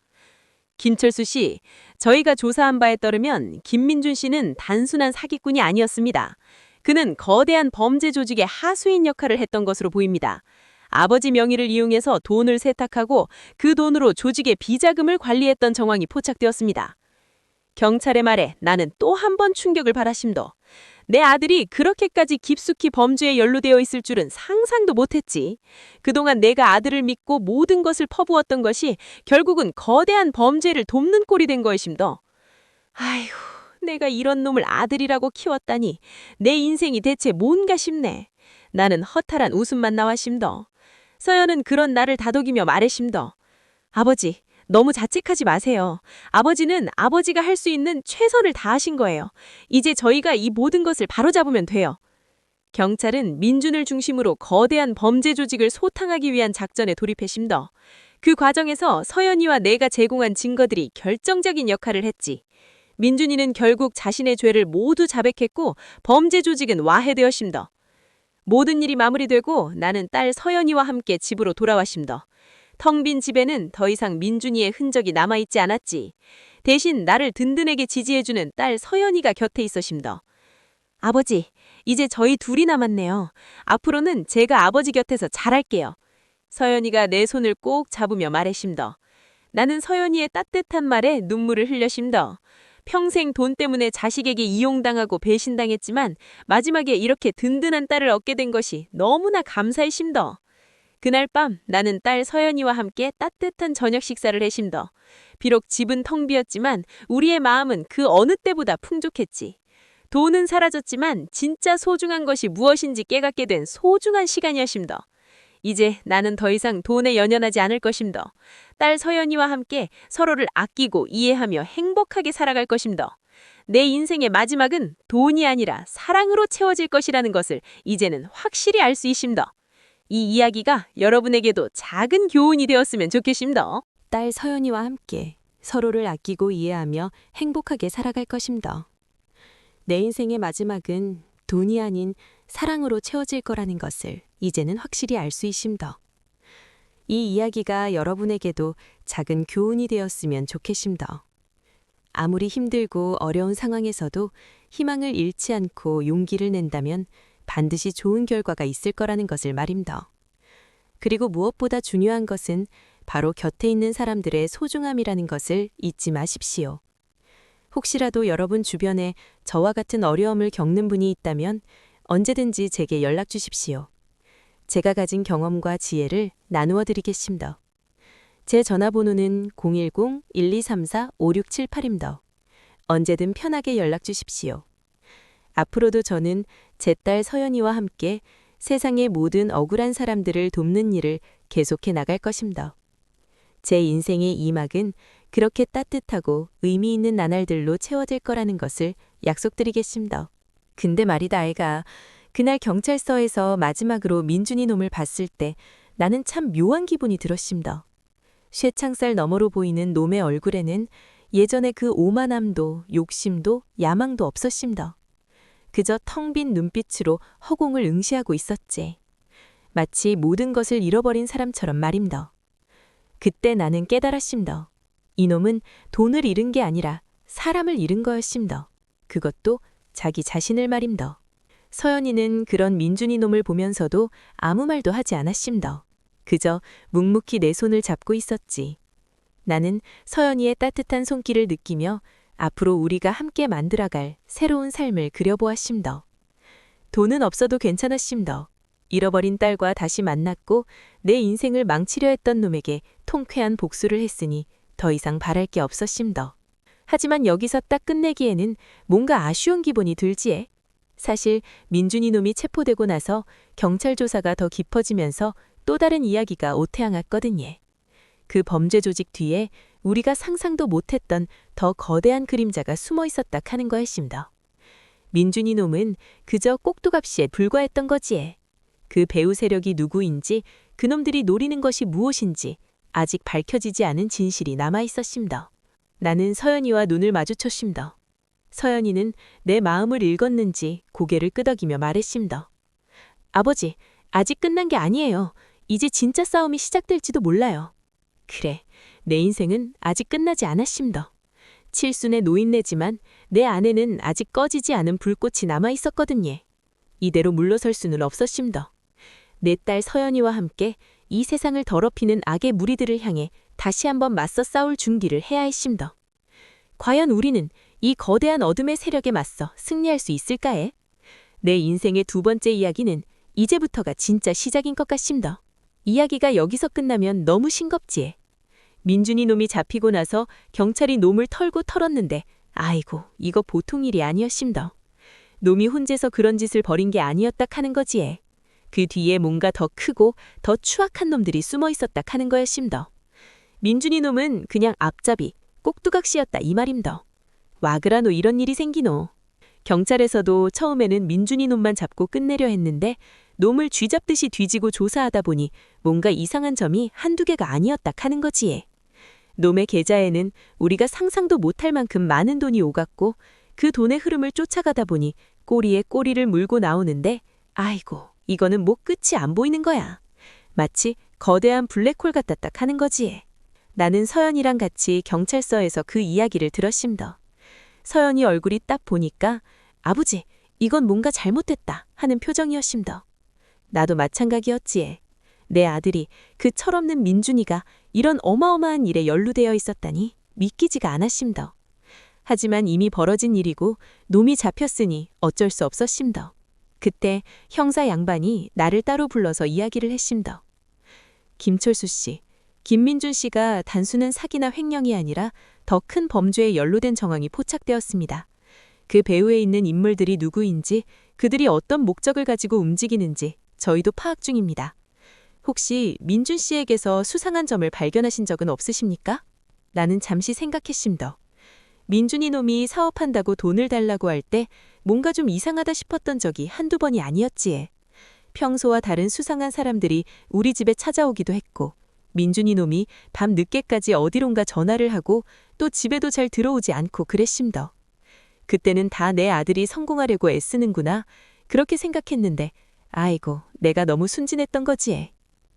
김철수 씨, 저희가 조사한 바에 따르면 김민준 씨는 단순한 사기꾼이 아니었습니다. 그는 거대한 범죄 조직의 하수인 역할을 했던 것으로 보입니다. 아버지 명의를 이용해서 돈을 세탁하고 그 돈으로 조직의 비자금을 관리했던 정황이 포착되었습니다. 경찰의 말에 나는 또 한 번 충격을 받았심더. 내 아들이 그렇게까지 깊숙이 범죄에 연루되어 있을 줄은 상상도 못했지. 그동안 내가 아들을 믿고 모든 것을 퍼부었던 것이 결국은 거대한 범죄를 돕는 꼴이 된 것이심더. 아이고, 내가 이런 놈을 아들이라고 키웠다니 내 인생이 대체 뭔가 싶네. 나는 허탈한 웃음만 나왔심더. 서연은 그런 나를 다독이며 말했심더. 아버지, 너무 자책하지 마세요. 아버지는 아버지가 할 수 있는 최선을 다하신 거예요. 이제 저희가 이 모든 것을 바로잡으면 돼요. 경찰은 민준을 중심으로 거대한 범죄 조직을 소탕하기 위한 작전에 돌입했심더. 그 과정에서 서연이와 내가 제공한 증거들이 결정적인 역할을 했지. 민준이는 결국 자신의 죄를 모두 자백했고 범죄 조직은 와해되었심더. 모든 일이 마무리되고 나는 딸 서연이와 함께 집으로 돌아왔심더. 텅 빈 집에는 더 이상 민준이의 흔적이 남아있지 않았지. 대신 나를 든든하게 지지해주는 딸 서연이가 곁에 있었심더. 아버지, 이제 저희 둘이 남았네요. 앞으로는 제가 아버지 곁에서 잘할게요. 서연이가 내 손을 꼭 잡으며 말했심더. 나는 서연이의 따뜻한 말에 눈물을 흘려심더. 평생 돈 때문에 자식에게 이용당하고 배신당했지만 마지막에 이렇게 든든한 딸을 얻게 된 것이 너무나 감사해심더. 그날 밤 나는 딸 서연이와 함께 따뜻한 저녁 식사를 해심더. 비록 집은 텅 비었지만 우리의 마음은 그 어느 때보다 풍족했지. 돈은 사라졌지만 진짜 소중한 것이 무엇인지 깨닫게 된 소중한 시간이었심더. 이제 나는 더 이상 돈에 연연하지 않을 것임더. 딸 서연이와 함께 서로를 아끼고 이해하며 행복하게 살아갈 것임더. 내 인생의 마지막은 돈이 아니라 사랑으로 채워질 것이라는 것을 이제는 확실히 알 수 있심더. 이 이야기가 여러분에게도 작은 교훈이 되었으면 좋겠심더. 딸 서연이와 함께 서로를 아끼고 이해하며 행복하게 살아갈 것임더. 내 인생의 마지막은 돈이 아닌 사랑으로 채워질 거라는 것을 이제는 확실히 알 수 있심더. 이 이야기가 여러분에게도 작은 교훈이 되었으면 좋겠심더. 아무리 힘들고 어려운 상황에서도 희망을 잃지 않고 용기를 낸다면 반드시 좋은 결과가 있을 거라는 것을 말임더. 그리고 무엇보다 중요한 것은 바로 곁에 있는 사람들의 소중함이라는 것을 잊지 마십시오. 혹시라도 여러분 주변에 저와 같은 어려움을 겪는 분이 있다면 언제든지 제게 연락 주십시오. 제가 가진 경험과 지혜를 나누어 드리겠습니다. 제 전화번호는 010-1234-5678입니다. 언제든 편하게 연락 주십시오. 앞으로도 저는 제 딸 서연이와 함께 세상의 모든 억울한 사람들을 돕는 일을 계속해 나갈 것입니다. 제 인생의 이막은 그렇게 따뜻하고 의미 있는 나날들로 채워질 거라는 것을 약속드리겠습니다. 근데 말이다 아이가, 그날 경찰서에서 마지막으로 민준이 놈을 봤을 때 나는 참 묘한 기분이 들었습니다. 쇠창살 너머로 보이는 놈의 얼굴에는 예전에 그 오만함도 욕심도 야망도 없었습니다. 그저 텅 빈 눈빛으로 허공을 응시하고 있었지. 마치 모든 것을 잃어버린 사람처럼 말입니다. 그때 나는 깨달았습니다. 이놈은 돈을 잃은 게 아니라 사람을 잃은 거였습니다. 그것도 자기 자신을 말입니다. 서연이는 그런 민준이 놈을 보면서도 아무 말도 하지 않았습니다. 그저 묵묵히 내 손을 잡고 있었지. 나는 서연이의 따뜻한 손길을 느끼며 앞으로 우리가 함께 만들어갈 새로운 삶을 그려보았습니다. 돈은 없어도 괜찮았습니다. 잃어버린 딸과 다시 만났고 내 인생을 망치려 했던 놈에게 통쾌한 복수를 했으니 더 이상 바랄 게 없었습니다. 하지만 여기서 딱 끝내기에는 뭔가 아쉬운 기분이 들지에. 사실 민준이 놈이 체포되고 나서 경찰 조사가 더 깊어지면서 또 다른 이야기가 오태양았거든요. 그 범죄 조직 뒤에 우리가 상상도 못했던 더 거대한 그림자가 숨어 있었다 하는 거였습니다. 민준이 놈은 그저 꼭두각시에 불과했던 거지에. 그 배후 세력이 누구인지, 그놈들이 노리는 것이 무엇인지 아직 밝혀지지 않은 진실이 남아있었습니다. 나는 서연이와 눈을 마주쳤습니다. 서연이는 내 마음을 읽었는지 고개를 끄덕이며 말했습니다. 아버지, 아직 끝난 게 아니에요. 이제 진짜 싸움이 시작될지도 몰라요. 그래, 내 인생은 아직 끝나지 않았습니다. 칠순의 노인네지만 내 안에는 아직 꺼지지 않은 불꽃이 남아있었거든요. 이대로 물러설 수는 없었습니다. 내 딸 서연이와 함께 이 세상을 더럽히는 악의 무리들을 향해 다시 한번 맞서 싸울 준비를 해야 했습니다. 과연 우리는 이 거대한 어둠의 세력에 맞서 승리할 수 있을까에? 내 인생의 두 번째 이야기는 이제부터가 진짜 시작인 것 같습니다. 이야기가 여기서 끝나면 너무 싱겁지에. 민준이 놈이 잡히고 나서 경찰이 놈을 털고 털었는데 아이고, 이거 보통 일이 아니었습니다. 놈이 혼자서 그런 짓을 벌인 게 아니었다 하는 거지에. 그 뒤에 뭔가 더 크고 더 추악한 놈들이 숨어 있었다 하는 거였습니다. 민준이 놈은 그냥 앞잡이, 꼭두각시였다 이 말입니다. 와그라노 이런 일이 생기노. 경찰에서도 처음에는 민준이 놈만 잡고 끝내려 했는데 놈을 쥐잡듯이 뒤지고 조사하다 보니 뭔가 이상한 점이 한두 개가 아니었다 하는 거지에. 놈의 계좌에는 우리가 상상도 못할 만큼 많은 돈이 오갔고 그 돈의 흐름을 쫓아가다 보니 꼬리에 꼬리를 물고 나오는데 아이고, 이거는 뭐 끝이 안 보이는 거야. 마치 거대한 블랙홀 같았다 하는 거지. 나는 서연이랑 같이 경찰서에서 그 이야기를 들었습니다. 서연이 얼굴이 딱 보니까 아버지, 이건 뭔가 잘못됐다 하는 표정이었습니다. 나도 마찬가지였지에. 내 아들이 그 철없는 민준이가 이런 어마어마한 일에 연루되어 있었다니 믿기지가 않았습니다. 하지만 이미 벌어진 일이고 놈이 잡혔으니 어쩔 수 없었습니다. 그때 형사 양반이 나를 따로 불러서 이야기를 했습니다. 김철수 씨, 김민준 씨가 단순한 사기나 횡령이 아니라 더 큰 범죄에 연루된 정황이 포착되었습니다. 그 배후에 있는 인물들이 누구인지, 그들이 어떤 목적을 가지고 움직이는지 저희도 파악 중입니다. 혹시 민준 씨에게서 수상한 점을 발견하신 적은 없으십니까? 나는 잠시 생각했심더. 민준이 놈이 사업한다고 돈을 달라고 할 때 뭔가 좀 이상하다 싶었던 적이 한두 번이 아니었지에. 평소와 다른 수상한 사람들이 우리 집에 찾아오기도 했고, 민준이 놈이 밤 늦게까지 어디론가 전화를 하고 또 집에도 잘 들어오지 않고 그랬심더. 그때는 다 내 아들이 성공하려고 애쓰는구나 그렇게 생각했는데 아이고 내가 너무 순진했던 거지.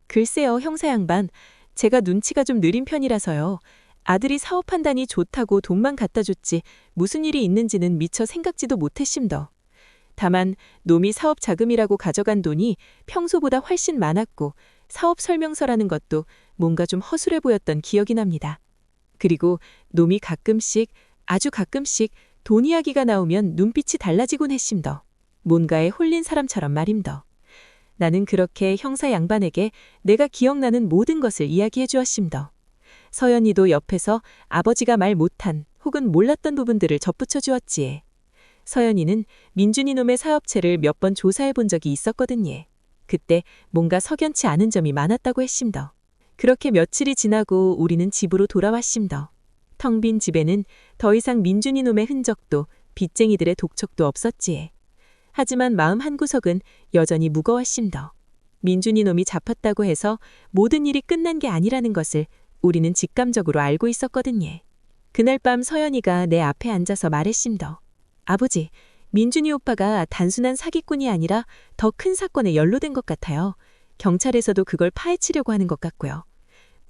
글쎄요 형사 양반, 제가 눈치가 좀 느린 편이라서요. 아들이 사업한다니 좋다고 돈만 갖다 줬지 무슨 일이 있는지는 미처 생각지도 못했심더. 다만 놈이 사업 자금이라고 가져간 돈이 평소보다 훨씬 많았고 사업 설명서라는 것도 뭔가 좀 허술해 보였던 기억이 납니다. 그리고 놈이 가끔씩, 아주 가끔씩 돈 이야기가 나오면 눈빛이 달라지곤 했심더. 뭔가에 홀린 사람처럼 말임더. 나는 그렇게 형사 양반에게 내가 기억나는 모든 것을 이야기해 주었심더. 서연이도 옆에서 아버지가 말 못한 혹은 몰랐던 부분들을 접붙여 주었지에. 서연이는 민준이 놈의 사업체를 몇 번 조사해 본 적이 있었거든요. 그때 뭔가 석연치 않은 점이 많았다고 했심더. 그렇게 며칠이 지나고 우리는 집으로 돌아왔심더. 텅 빈 집에는 더 이상 민준이 놈의 흔적도 빚쟁이들의 독촉도 없었지에. 하지만 마음 한구석은 여전히 무거웠심더. 민준이 놈이 잡혔다고 해서 모든 일이 끝난 게 아니라는 것을 우리는 직감적으로 알고 있었거든요. 그날 밤 서연이가 내 앞에 앉아서 말했심더. 아버지, 민준이 오빠가 단순한 사기꾼이 아니라 더 큰 사건에 연루된 것 같아요. 경찰에서도 그걸 파헤치려고 하는 것 같고요.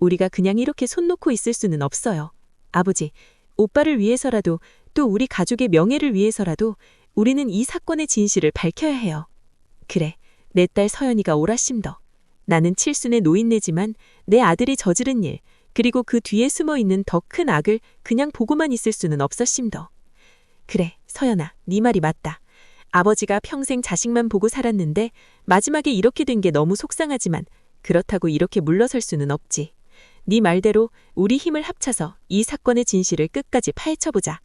우리가 그냥 이렇게 손 놓고 있을 수는 없어요. 아버지, 오빠를 위해서라도 또 우리 가족의 명예를 위해서라도 우리는 이 사건의 진실을 밝혀야 해요. 그래, 내 딸 서연이가 옳았심더. 나는 칠순의 노인네지만 내 아들이 저지른 일, 그리고 그 뒤에 숨어있는 더 큰 악을 그냥 보고만 있을 수는 없었심더. 그래, 서연아, 네 말이 맞다. 아버지가 평생 자식만 보고 살았는데 마지막에 이렇게 된 게 너무 속상하지만 그렇다고 이렇게 물러설 수는 없지. 네 말대로 우리 힘을 합쳐서 이 사건의 진실을 끝까지 파헤쳐보자.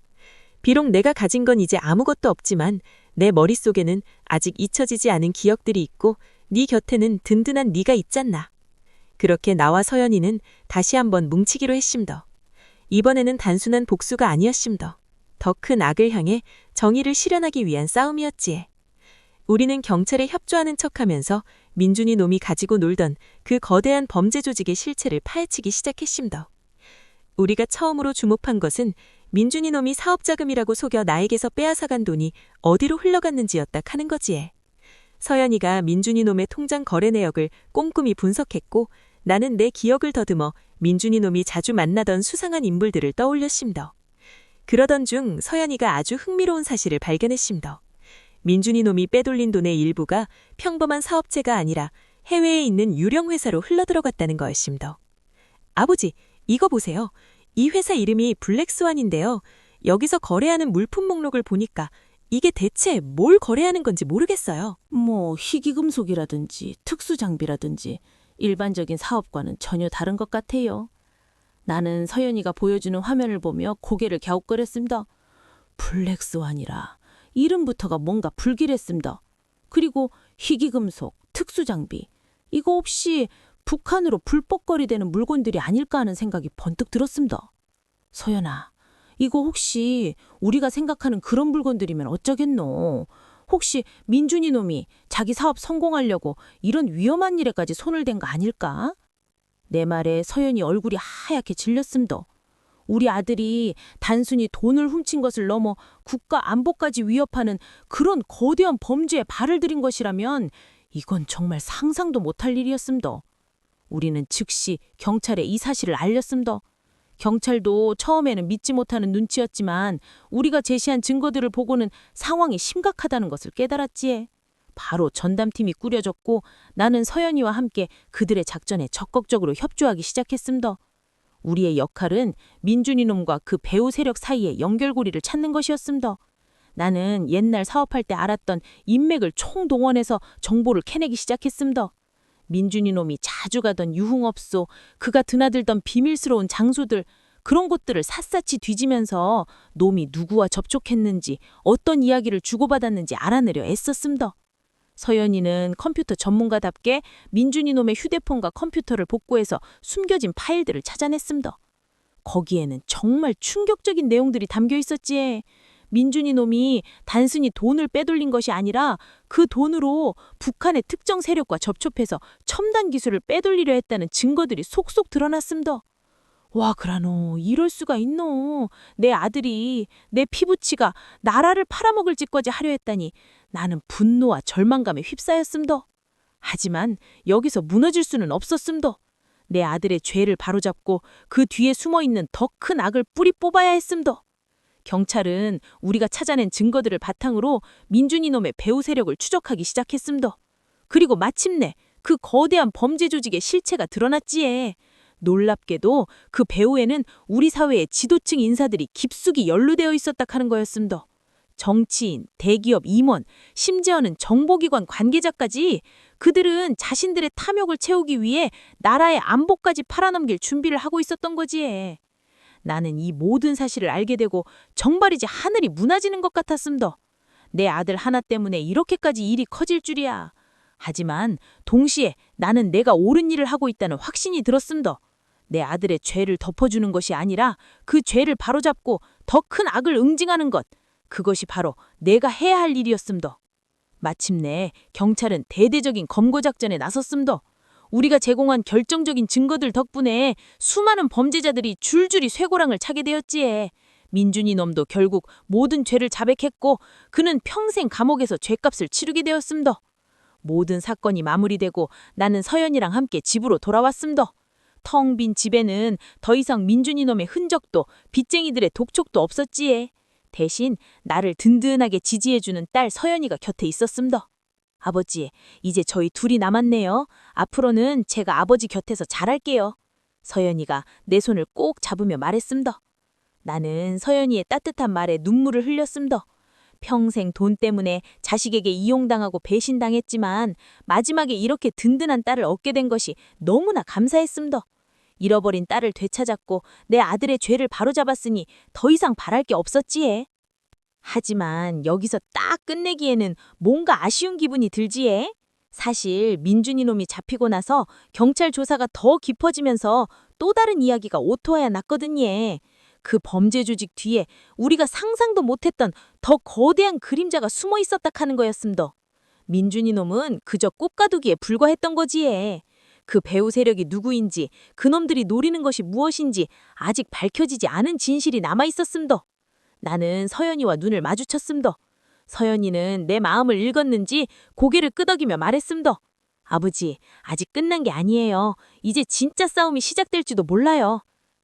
비록 내가 가진 건 이제 아무것도 없지만 내 머릿속에는 아직 잊혀지지 않은 기억들이 있고 네 곁에는 든든한 네가 있잖나. 그렇게 나와 서연이는 다시 한번 뭉치기로 했심더. 이번에는 단순한 복수가 아니었심더. 더 큰 악을 향해 정의를 실현하기 위한 싸움이었지에. 우리는 경찰에 협조하는 척하면서 민준이 놈이 가지고 놀던 그 거대한 범죄 조직의 실체를 파헤치기 시작했심더. 우리가 처음으로 주목한 것은 민준이 놈이 사업자금이라고 속여 나에게서 빼앗아간 돈이 어디로 흘러갔는지였다 하는 거지에. 서연이가 민준이 놈의 통장 거래 내역을 꼼꼼히 분석했고 나는 내 기억을 더듬어 민준이 놈이 자주 만나던 수상한 인물들을 떠올렸심더. 그러던 중 서연이가 아주 흥미로운 사실을 발견했심더. 민준이 놈이 빼돌린 돈의 일부가 평범한 사업체가 아니라 해외에 있는 유령 회사로 흘러들어갔다는 거였심더. 아버지, 이거 보세요. 이 회사 이름이 블랙스완인데요. 여기서 거래하는 물품 목록을 보니까 이게 대체 뭘 거래하는 건지 모르겠어요. 뭐 희귀금속이라든지 특수장비라든지 일반적인 사업과는 전혀 다른 것 같아요. 나는 서연이가 보여주는 화면을 보며 고개를 갸웃거렸습니다. 블랙스완이라 이름부터가 뭔가 불길했습니다. 그리고 희귀금속, 특수장비, 이거 혹시 북한으로 불법거리되는 물건들이 아닐까 하는 생각이 번뜩 들었습니다. 서연아, 이거 혹시 우리가 생각하는 그런 물건들이면 어쩌겠노? 혹시 민준이 놈이 자기 사업 성공하려고 이런 위험한 일에까지 손을 댄 거 아닐까? 내 말에 서연이 얼굴이 하얗게 질렸습니다. 우리 아들이 단순히 돈을 훔친 것을 넘어 국가 안보까지 위협하는 그런 거대한 범죄에 발을 들인 것이라면 이건 정말 상상도 못할 일이었습니다. 우리는 즉시 경찰에 이 사실을 알렸습니다. 경찰도 처음에는 믿지 못하는 눈치였지만 우리가 제시한 증거들을 보고는 상황이 심각하다는 것을 깨달았지에. 바로 전담팀이 꾸려졌고 나는 서연이와 함께 그들의 작전에 적극적으로 협조하기 시작했습니다. 우리의 역할은 민준이 놈과 그 배후 세력 사이의 연결고리를 찾는 것이었습니다. 나는 옛날 사업할 때 알았던 인맥을 총동원해서 정보를 캐내기 시작했습니다. 민준이 놈이 자주 가던 유흥업소, 그가 드나들던 비밀스러운 장소들, 그런 곳들을 샅샅이 뒤지면서 놈이 누구와 접촉했는지, 어떤 이야기를 주고받았는지 알아내려 애썼습니다. 서연이는 컴퓨터 전문가답게 민준이 놈의 휴대폰과 컴퓨터를 복구해서 숨겨진 파일들을 찾아냈습니다. 거기에는 정말 충격적인 내용들이 담겨 있었지. 민준이 놈이 단순히 돈을 빼돌린 것이 아니라 그 돈으로 북한의 특정 세력과 접촉해서 첨단 기술을 빼돌리려 했다는 증거들이 속속 드러났습니다. 와, 그라노, 이럴 수가 있노. 내 아들이, 내 피부치가 나라를 팔아먹을 짓까지 하려 했다니 나는 분노와 절망감에 휩싸였습니다. 하지만 여기서 무너질 수는 없었습니다. 내 아들의 죄를 바로잡고 그 뒤에 숨어있는 더 큰 악을 뿌리 뽑아야 했습니다. 경찰은 우리가 찾아낸 증거들을 바탕으로 민준이 놈의 배후 세력을 추적하기 시작했습니다. 그리고 마침내 그 거대한 범죄 조직의 실체가 드러났지에. 놀랍게도 그 배후에는 우리 사회의 지도층 인사들이 깊숙이 연루되어 있었다 하는 거였습니다. 정치인, 대기업 임원, 심지어는 정보기관 관계자까지 그들은 자신들의 탐욕을 채우기 위해 나라의 안보까지 팔아넘길 준비를 하고 있었던 거지. 나는 이 모든 사실을 알게 되고 정말이지 하늘이 무너지는 것 같았습니다. 내 아들 하나 때문에 이렇게까지 일이 커질 줄이야. 하지만 동시에 나는 내가 옳은 일을 하고 있다는 확신이 들었습니다. 내 아들의 죄를 덮어주는 것이 아니라 그 죄를 바로잡고 더 큰 악을 응징하는 것. 그것이 바로 내가 해야 할 일이었습니다. 마침내 경찰은 대대적인 검거 작전에 나섰습니다. 우리가 제공한 결정적인 증거들 덕분에 수많은 범죄자들이 줄줄이 쇠고랑을 차게 되었지에. 민준이 놈도 결국 모든 죄를 자백했고 그는 평생 감옥에서 죄값을 치르게 되었습니다. 모든 사건이 마무리되고 나는 서연이랑 함께 집으로 돌아왔습니다. 텅 빈 집에는 더 이상 민준이 놈의 흔적도 빚쟁이들의 독촉도 없었지에. 대신 나를 든든하게 지지해주는 딸 서연이가 곁에 있었습니다. 아버지, 이제 저희 둘이 남았네요. 앞으로는 제가 아버지 곁에서 잘할게요. 서연이가 내 손을 꼭 잡으며 말했습니다. 나는 서연이의 따뜻한 말에 눈물을 흘렸습니다. 평생 돈 때문에 자식에게 이용당하고 배신당했지만 마지막에 이렇게 든든한 딸을 얻게 된 것이 너무나 감사했습니다. 잃어버린 딸을 되찾았고 내 아들의 죄를 바로잡았으니 더 이상 바랄 게 없었지에. 하지만 여기서 딱 끝내기에는 뭔가 아쉬운 기분이 들지에. 사실 민준이 놈이 잡히고 나서 경찰 조사가 더 깊어지면서 또 다른 이야기가 오토하야 났거든요. 그 범죄 조직 뒤에 우리가 상상도 못했던 더 거대한 그림자가 숨어 있었다 하는 거였습니다. 민준이 놈은 그저 꽃가두기에 불과했던 거지에. 그 배후 세력이 누구인지, 그놈들이 노리는 것이 무엇인지 아직 밝혀지지 않은 진실이 남아 있었습니다. 나는 서연이와 눈을 마주쳤습니다. 서연이는 내 마음을 읽었는지 고개를 끄덕이며 말했습니다. 아버지, 아직 끝난 게 아니에요. 이제 진짜 싸움이 시작될지도 몰라요.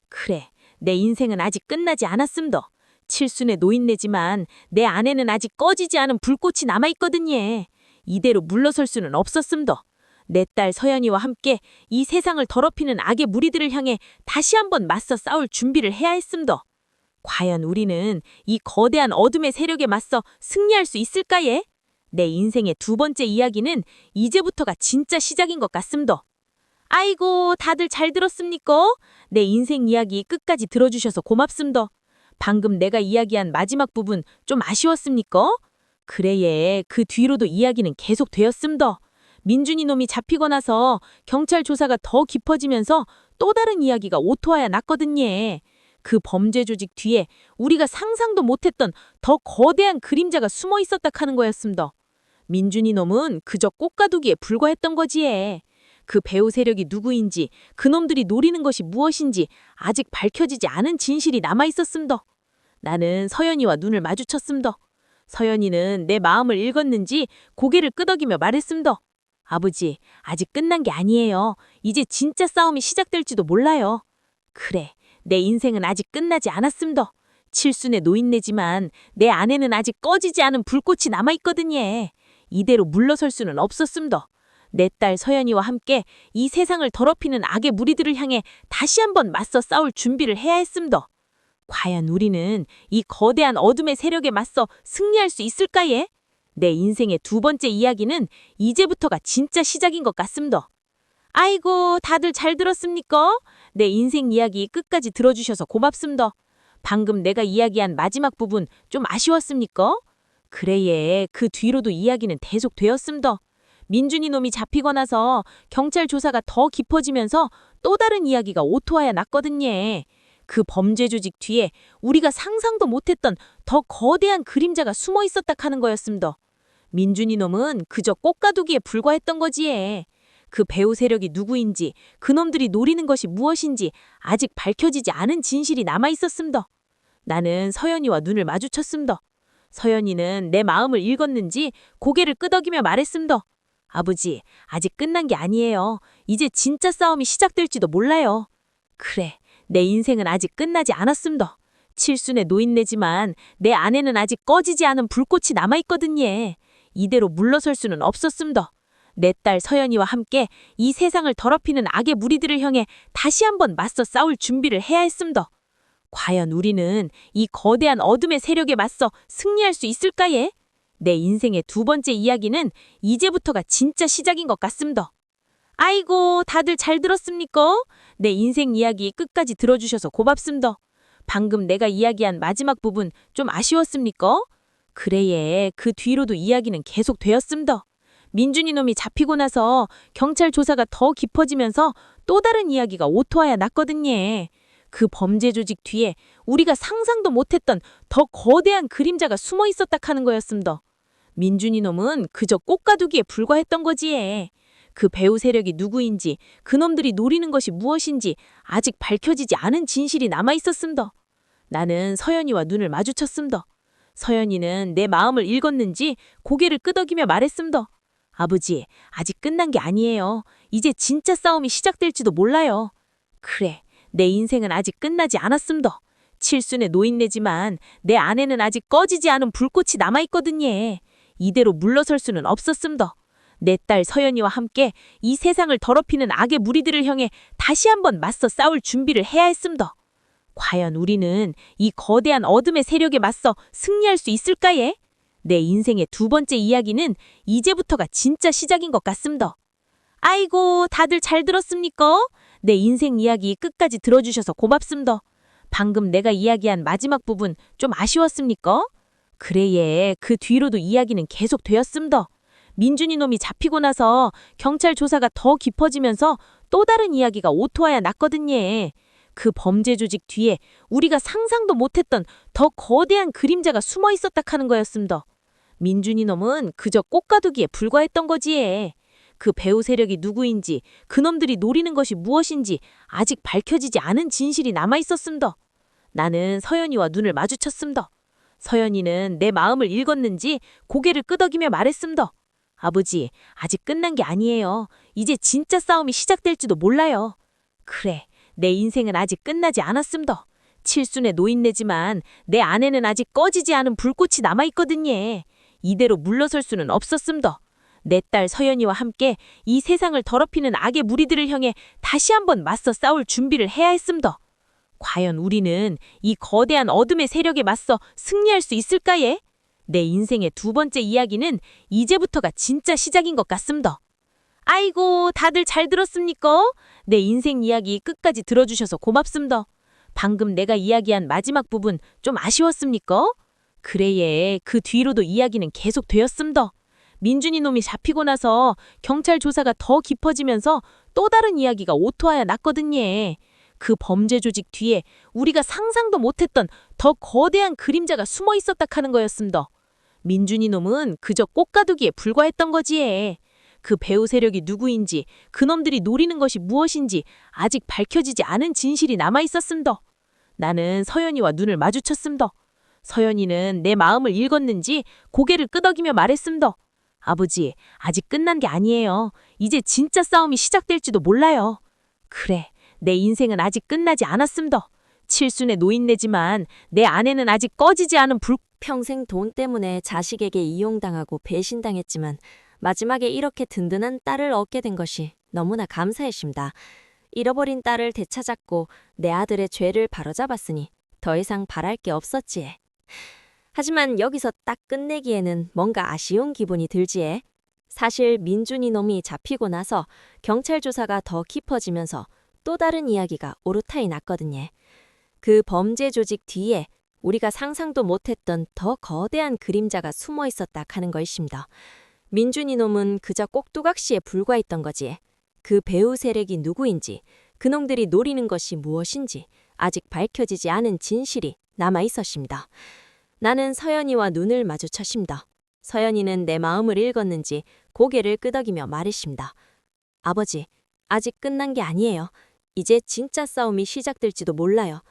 그래, 내 인생은 아직 끝나지 않았습니다. 칠순의 노인네지만 내 안에는 아직 꺼지지 않은 불꽃이 남아있거든요. 이대로 물러설 수는 없었습니다. 내 딸 서연이와 함께 이 세상을 더럽히는 악의 무리들을 향해 다시 한번 맞서 싸울 준비를 해야 했습니다. 과연 우리는 이 거대한 어둠의 세력에 맞서 승리할 수 있을까예? 내 인생의 두 번째 이야기는 이제부터가 진짜 시작인 것 같습니다. 아이고, 다들 잘 들었습니까? 내 인생 이야기 끝까지 들어주셔서 고맙습니다. 방금 내가 이야기한 마지막 부분 좀 아쉬웠습니까? 그래예, 그 뒤로도 이야기는 계속 되었습니다. 민준이 놈이 잡히고 나서 경찰 조사가 더 깊어지면서 또 다른 이야기가 오토하야 났거든요. 그 범죄 조직 뒤에 우리가 상상도 못했던 더 거대한 그림자가 숨어 있었다 하는 거였습니다. 민준이 놈은 그저 꽃가두기에 불과했던 거지에. 그 배후 세력이 누구인지, 그놈들이 노리는 것이 무엇인지 아직 밝혀지지 않은 진실이 남아 있었습니다. 나는 서연이와 눈을 마주쳤습니다. 서연이는 내 마음을 읽었는지 고개를 끄덕이며 말했습니다. 아버지, 아직 끝난 게 아니에요. 이제 진짜 싸움이 시작될지도 몰라요. 그래, 내 인생은 아직 끝나지 않았습니다. 칠순의 노인네지만 내 안에는 아직 꺼지지 않은 불꽃이 남아있거든요. 이대로 물러설 수는 없었습니다. 내 딸 서연이와 함께 이 세상을 더럽히는 악의 무리들을 향해 다시 한번 맞서 싸울 준비를 해야 했습니다. 과연 우리는 이 거대한 어둠의 세력에 맞서 승리할 수 있을까예? 내 인생의 두 번째 이야기는 이제부터가 진짜 시작인 것 같습니다. 아이고, 다들 잘 들었습니까? 내 인생 이야기 끝까지 들어주셔서 고맙습니다. 방금 내가 이야기한 마지막 부분 좀 아쉬웠습니까? 그래 예, 그 뒤로도 이야기는 계속되었음더. 민준이 놈이 잡히고 나서 경찰 조사가 더 깊어지면서 또 다른 이야기가 오토하여 났거든요. 그 범죄 조직 뒤에 우리가 상상도 못했던 더 거대한 그림자가 숨어 있었다 하는 거였음더. 민준이 놈은 그저 꽃가두기에 불과했던 거지에. 그 배후 세력이 누구인지, 그놈들이 노리는 것이 무엇인지 아직 밝혀지지 않은 진실이 남아 있었음더. 나는 서연이와 눈을 마주쳤음더. 서연이는 내 마음을 읽었는지 고개를 끄덕이며 말했음더. 아버지, 아직 끝난 게 아니에요. 이제 진짜 싸움이 시작될지도 몰라요. 그래, 내 인생은 아직 끝나지 않았음더. 칠순의 노인네지만 내 안에는 아직 꺼지지 않은 불꽃이 남아있거든요. 이대로 물러설 수는 없었음더. 내 딸 서연이와 함께 이 세상을 더럽히는 악의 무리들을 향해 다시 한번 맞서 싸울 준비를 해야 했음더. 과연 우리는 이 거대한 어둠의 세력에 맞서 승리할 수 있을까예? 내 인생의 두 번째 이야기는 이제부터가 진짜 시작인 것 같음더. 아이고, 다들 잘 들었습니까? 내 인생 이야기 끝까지 들어주셔서 고맙음더. 방금 내가 이야기한 마지막 부분 좀 아쉬웠습니까? 그래 예, 그 뒤로도 이야기는 계속 되었음더. 민준이 놈이 잡히고 나서 경찰 조사가 더 깊어지면서 또 다른 이야기가 오토하여 났거든요. 그 범죄 조직 뒤에 우리가 상상도 못했던 더 거대한 그림자가 숨어 있었다 하는 거였음더. 민준이 놈은 그저 꽃가두기에 불과했던 거지에. 그 배후 세력이 누구인지, 그놈들이 노리는 것이 무엇인지 아직 밝혀지지 않은 진실이 남아 있었음더. 나는 서연이와 눈을 마주쳤음더. 서연이는 내 마음을 읽었는지 고개를 끄덕이며 말했음더. 아버지, 아직 끝난 게 아니에요. 이제 진짜 싸움이 시작될지도 몰라요. 그래, 내 인생은 아직 끝나지 않았음더. 칠순의 노인네지만 내 안에는 아직 꺼지지 않은 불꽃이 남아있거든요. 이대로 물러설 수는 없었음더. 내 딸 서연이와 함께 이 세상을 더럽히는 악의 무리들을 향해 다시 한번 맞서 싸울 준비를 해야 했음더. 과연 우리는 이 거대한 어둠의 세력에 맞서 승리할 수 있을까예? 내 인생의 두 번째 이야기는 이제부터가 진짜 시작인 것 같음더. 아이고, 다들 잘 들었습니까? 내 인생 이야기 끝까지 들어주셔서 고맙음더. 방금 내가 이야기한 마지막 부분 좀 아쉬웠습니까? 그래 예, 그 뒤로도 이야기는 계속 되었음더. 민준이 놈이 잡히고 나서 경찰 조사가 더 깊어지면서 또 다른 이야기가 오토하여 났거든요. 그 범죄 조직 뒤에 우리가 상상도 못했던 더 거대한 그림자가 숨어 있었다 하는 거였음더. 민준이 놈은 그저 꽃가두기에 불과했던 거지에. 그 배후 세력이 누구인지, 그놈들이 노리는 것이 무엇인지 아직 밝혀지지 않은 진실이 남아 있었음더. 나는 서연이와 눈을 마주쳤음더. 서연이는 내 마음을 읽었는지 고개를 끄덕이며 말했음더. 아버지, 아직 끝난 게 아니에요. 이제 진짜 싸움이 시작될지도 몰라요. 그래, 내 인생은 아직 끝나지 않았음더. 칠순의 노인네지만 내 안에는 아직 꺼지지 않은 불꽃이 남아있거든요. 이대로 물러설 수는 없었음더. 내 딸 서연이와 함께 이 세상을 더럽히는 악의 무리들을 향해 다시 한번 맞서 싸울 준비를 해야 했음더. 과연 우리는 이 거대한 어둠의 세력에 맞서 승리할 수 있을까예? 내 인생의 두 번째 이야기는 이제부터가 진짜 시작인 것 같음더. 아이고, 다들 잘 들었습니까? 내 인생 이야기 끝까지 들어주셔서 고맙음더. 방금 내가 이야기한 마지막 부분 좀 아쉬웠습니까? 그래 예, 그 뒤로도 이야기는 계속 되었음더. 민준이 놈이 잡히고 나서 경찰 조사가 더 깊어지면서 또 다른 이야기가 오토하여 났거든요. 그 범죄 조직 뒤에 우리가 상상도 못했던 더 거대한 그림자가 숨어 있었다 하는 거였음더. 민준이 놈은 그저 꽃가두기에 불과했던 거지에. 그 배후 세력이 누구인지, 그놈들이 노리는 것이 무엇인지 아직 밝혀지지 않은 진실이 남아 있었음더. 나는 서연이와 눈을 마주쳤음더. 서연이는 내 마음을 읽었는지 고개를 끄덕이며 말했음더. 아버지, 아직 끝난 게 아니에요. 이제 진짜 싸움이 시작될지도 몰라요. 그래, 내 인생은 아직 끝나지 않았음더. 칠순의 노인네지만 내 안에는 아직 꺼지지 않은 평생 돈 때문에 자식에게 이용당하고 배신당했지만 마지막에 이렇게 든든한 딸을 얻게 된 것이 너무나 감사했습니다. 잃어버린 딸을 되찾았고 내 아들의 죄를 바로잡았으니 더 이상 바랄 게 없었지에. 하지만 여기서 딱 끝내기에는 뭔가 아쉬운 기분이 들지에. 사실 민준이 놈이 잡히고 나서 경찰 조사가 더 깊어지면서 또 다른 이야기가 오르타이 났거든요. 그 범죄 조직 뒤에 우리가 상상도 못했던 더 거대한 그림자가 숨어 있었다 하는 것입니다. 민준이 놈은 그저 꼭두각시에 불과했던 거지. 그 배후 세력이 누구인지, 그놈들이 노리는 것이 무엇인지 아직 밝혀지지 않은 진실이 남아 있었습니다. 나는 서연이와 눈을 마주쳤습니다. 서연이는 내 마음을 읽었는지 고개를 끄덕이며 말했습니다. 아버지, 아직 끝난 게 아니에요. 이제 진짜 싸움이 시작될지도 몰라요.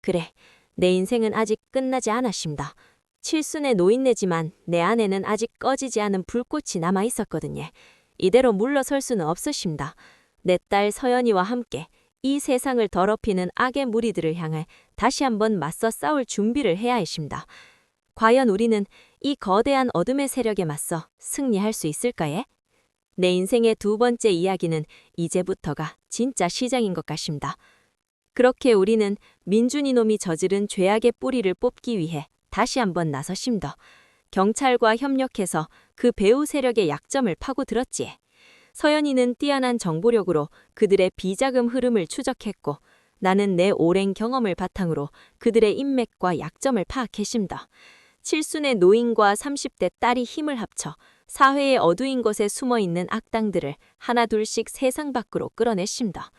그래, 내 인생은 아직 끝나지 않았습니다. 칠순의 노인네지만 내 안에는 아직 꺼지지 않은 불꽃이 남아 있었거든요. 이대로 물러설 수는 없으십니다. 내 딸 서연이와 함께 이 세상을 더럽히는 악의 무리들을 향해 다시 한번 맞서 싸울 준비를 해야 했습니다. 과연 우리는 이 거대한 어둠의 세력에 맞서 승리할 수 있을까요? 내 인생의 두 번째 이야기는 이제부터가 진짜 시작인 것 같습니다. 그렇게 우리는 민준이 놈이 저지른 죄악의 뿌리를 뽑기 위해 다시 한번 나섰습니다. 경찰과 협력해서 그 배후 세력의 약점을 파고들었지. 서연이는 뛰어난 정보력으로 그들의 비자금 흐름을 추적했고, 나는 내 오랜 경험을 바탕으로 그들의 인맥과 약점을 파악했습니다. 칠순의 노인과 30대 딸이 힘을 합쳐 사회의 어두운 곳에 숨어있는 악당들을 하나둘씩 세상 밖으로 끌어냈습니다.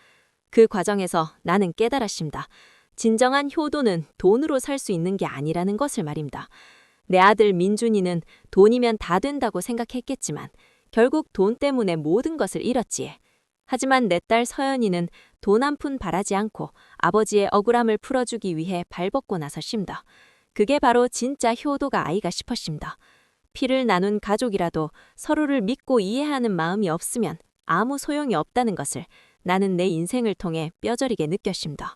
그 과정에서 나는 깨달았습니다. 진정한 효도는 돈으로 살 수 있는 게 아니라는 것을 말입니다. 내 아들 민준이는 돈이면 다 된다고 생각했겠지만 결국 돈 때문에 모든 것을 잃었지. 하지만 내 딸 서연이는 돈 한 푼 바라지 않고 아버지의 억울함을 풀어주기 위해 발벗고 나섰습니다. 그게 바로 진짜 효도가 아이가 싶었습니다. 피를 나눈 가족이라도 서로를 믿고 이해하는 마음이 없으면 아무 소용이 없다는 것을 나는 내 인생을 통해 뼈저리게 느꼈습니다.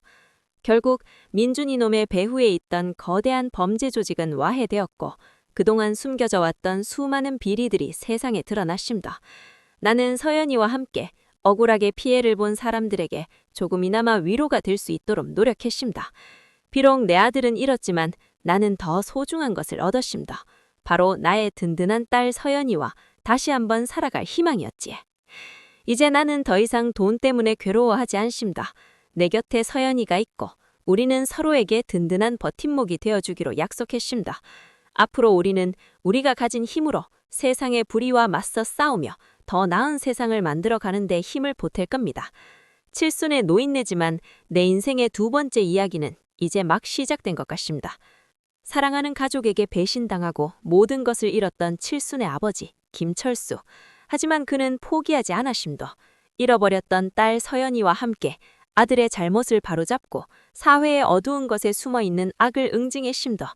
결국 민준이 놈의 배후에 있던 거대한 범죄 조직은 와해되었고, 그동안 숨겨져 왔던 수많은 비리들이 세상에 드러났습니다. 나는 서연이와 함께 억울하게 피해를 본 사람들에게 조금이나마 위로가 될 수 있도록 노력했습니다. 비록 내 아들은 잃었지만 나는 더 소중한 것을 얻었습니다. 바로 나의 든든한 딸 서연이와 다시 한번 살아갈 희망이었지. 이제 나는 더 이상 돈 때문에 괴로워하지 않습니다. 내 곁에 서연이가 있고 우리는 서로에게 든든한 버팀목이 되어주기로 약속했습니다. 앞으로 우리는 우리가 가진 힘으로 세상의 불의와 맞서 싸우며 더 나은 세상을 만들어가는 데 힘을 보탤 겁니다. 칠순의 노인네지만 내 인생의 두 번째 이야기는 이제 막 시작된 것 같습니다. 사랑하는 가족에게 배신당하고 모든 것을 잃었던 칠순의 아버지 김철수. 하지만 그는 포기하지 않았습니다. 잃어버렸던 딸 서연이와 함께 아들의 잘못을 바로잡고 사회의 어두운 것에 숨어있는 악을 응징했습니다.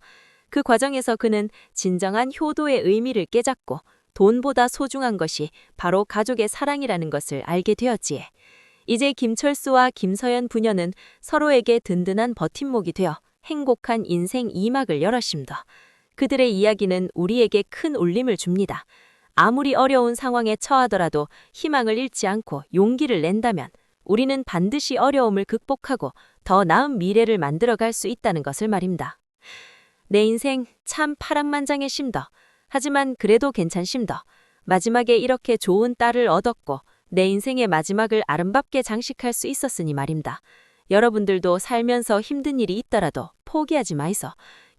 그 과정에서 그는 진정한 효도의 의미를 깨닫고 돈보다 소중한 것이 바로 가족의 사랑이라는 것을 알게 되었지. 이제 김철수와 김서연 부녀는 서로에게 든든한 버팀목이 되어 행복한 인생 2막을 열었습니다. 그들의 이야기는 우리에게 큰 울림을 줍니다. 아무리 어려운 상황에 처하더라도 희망을 잃지 않고 용기를 낸다면 우리는 반드시 어려움을 극복하고 더 나은 미래를 만들어갈 수 있다는 것을 말입니다. 내 인생 참 파란만장했습니다. 하지만 그래도 괜찮습니다. 마지막에 이렇게 좋은 딸을 얻었고 내 인생의 마지막을 아름답게 장식할 수 있었으니 말입니다. 여러분들도 살면서 힘든 일이 있더라도 포기하지 마이소.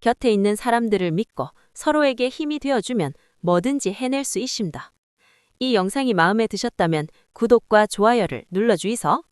곁에 있는 사람들을 믿고 서로에게 힘이 되어주면 뭐든지 해낼 수 있습니다. 이 영상이 마음에 드셨다면 구독과 좋아요를 눌러주이소.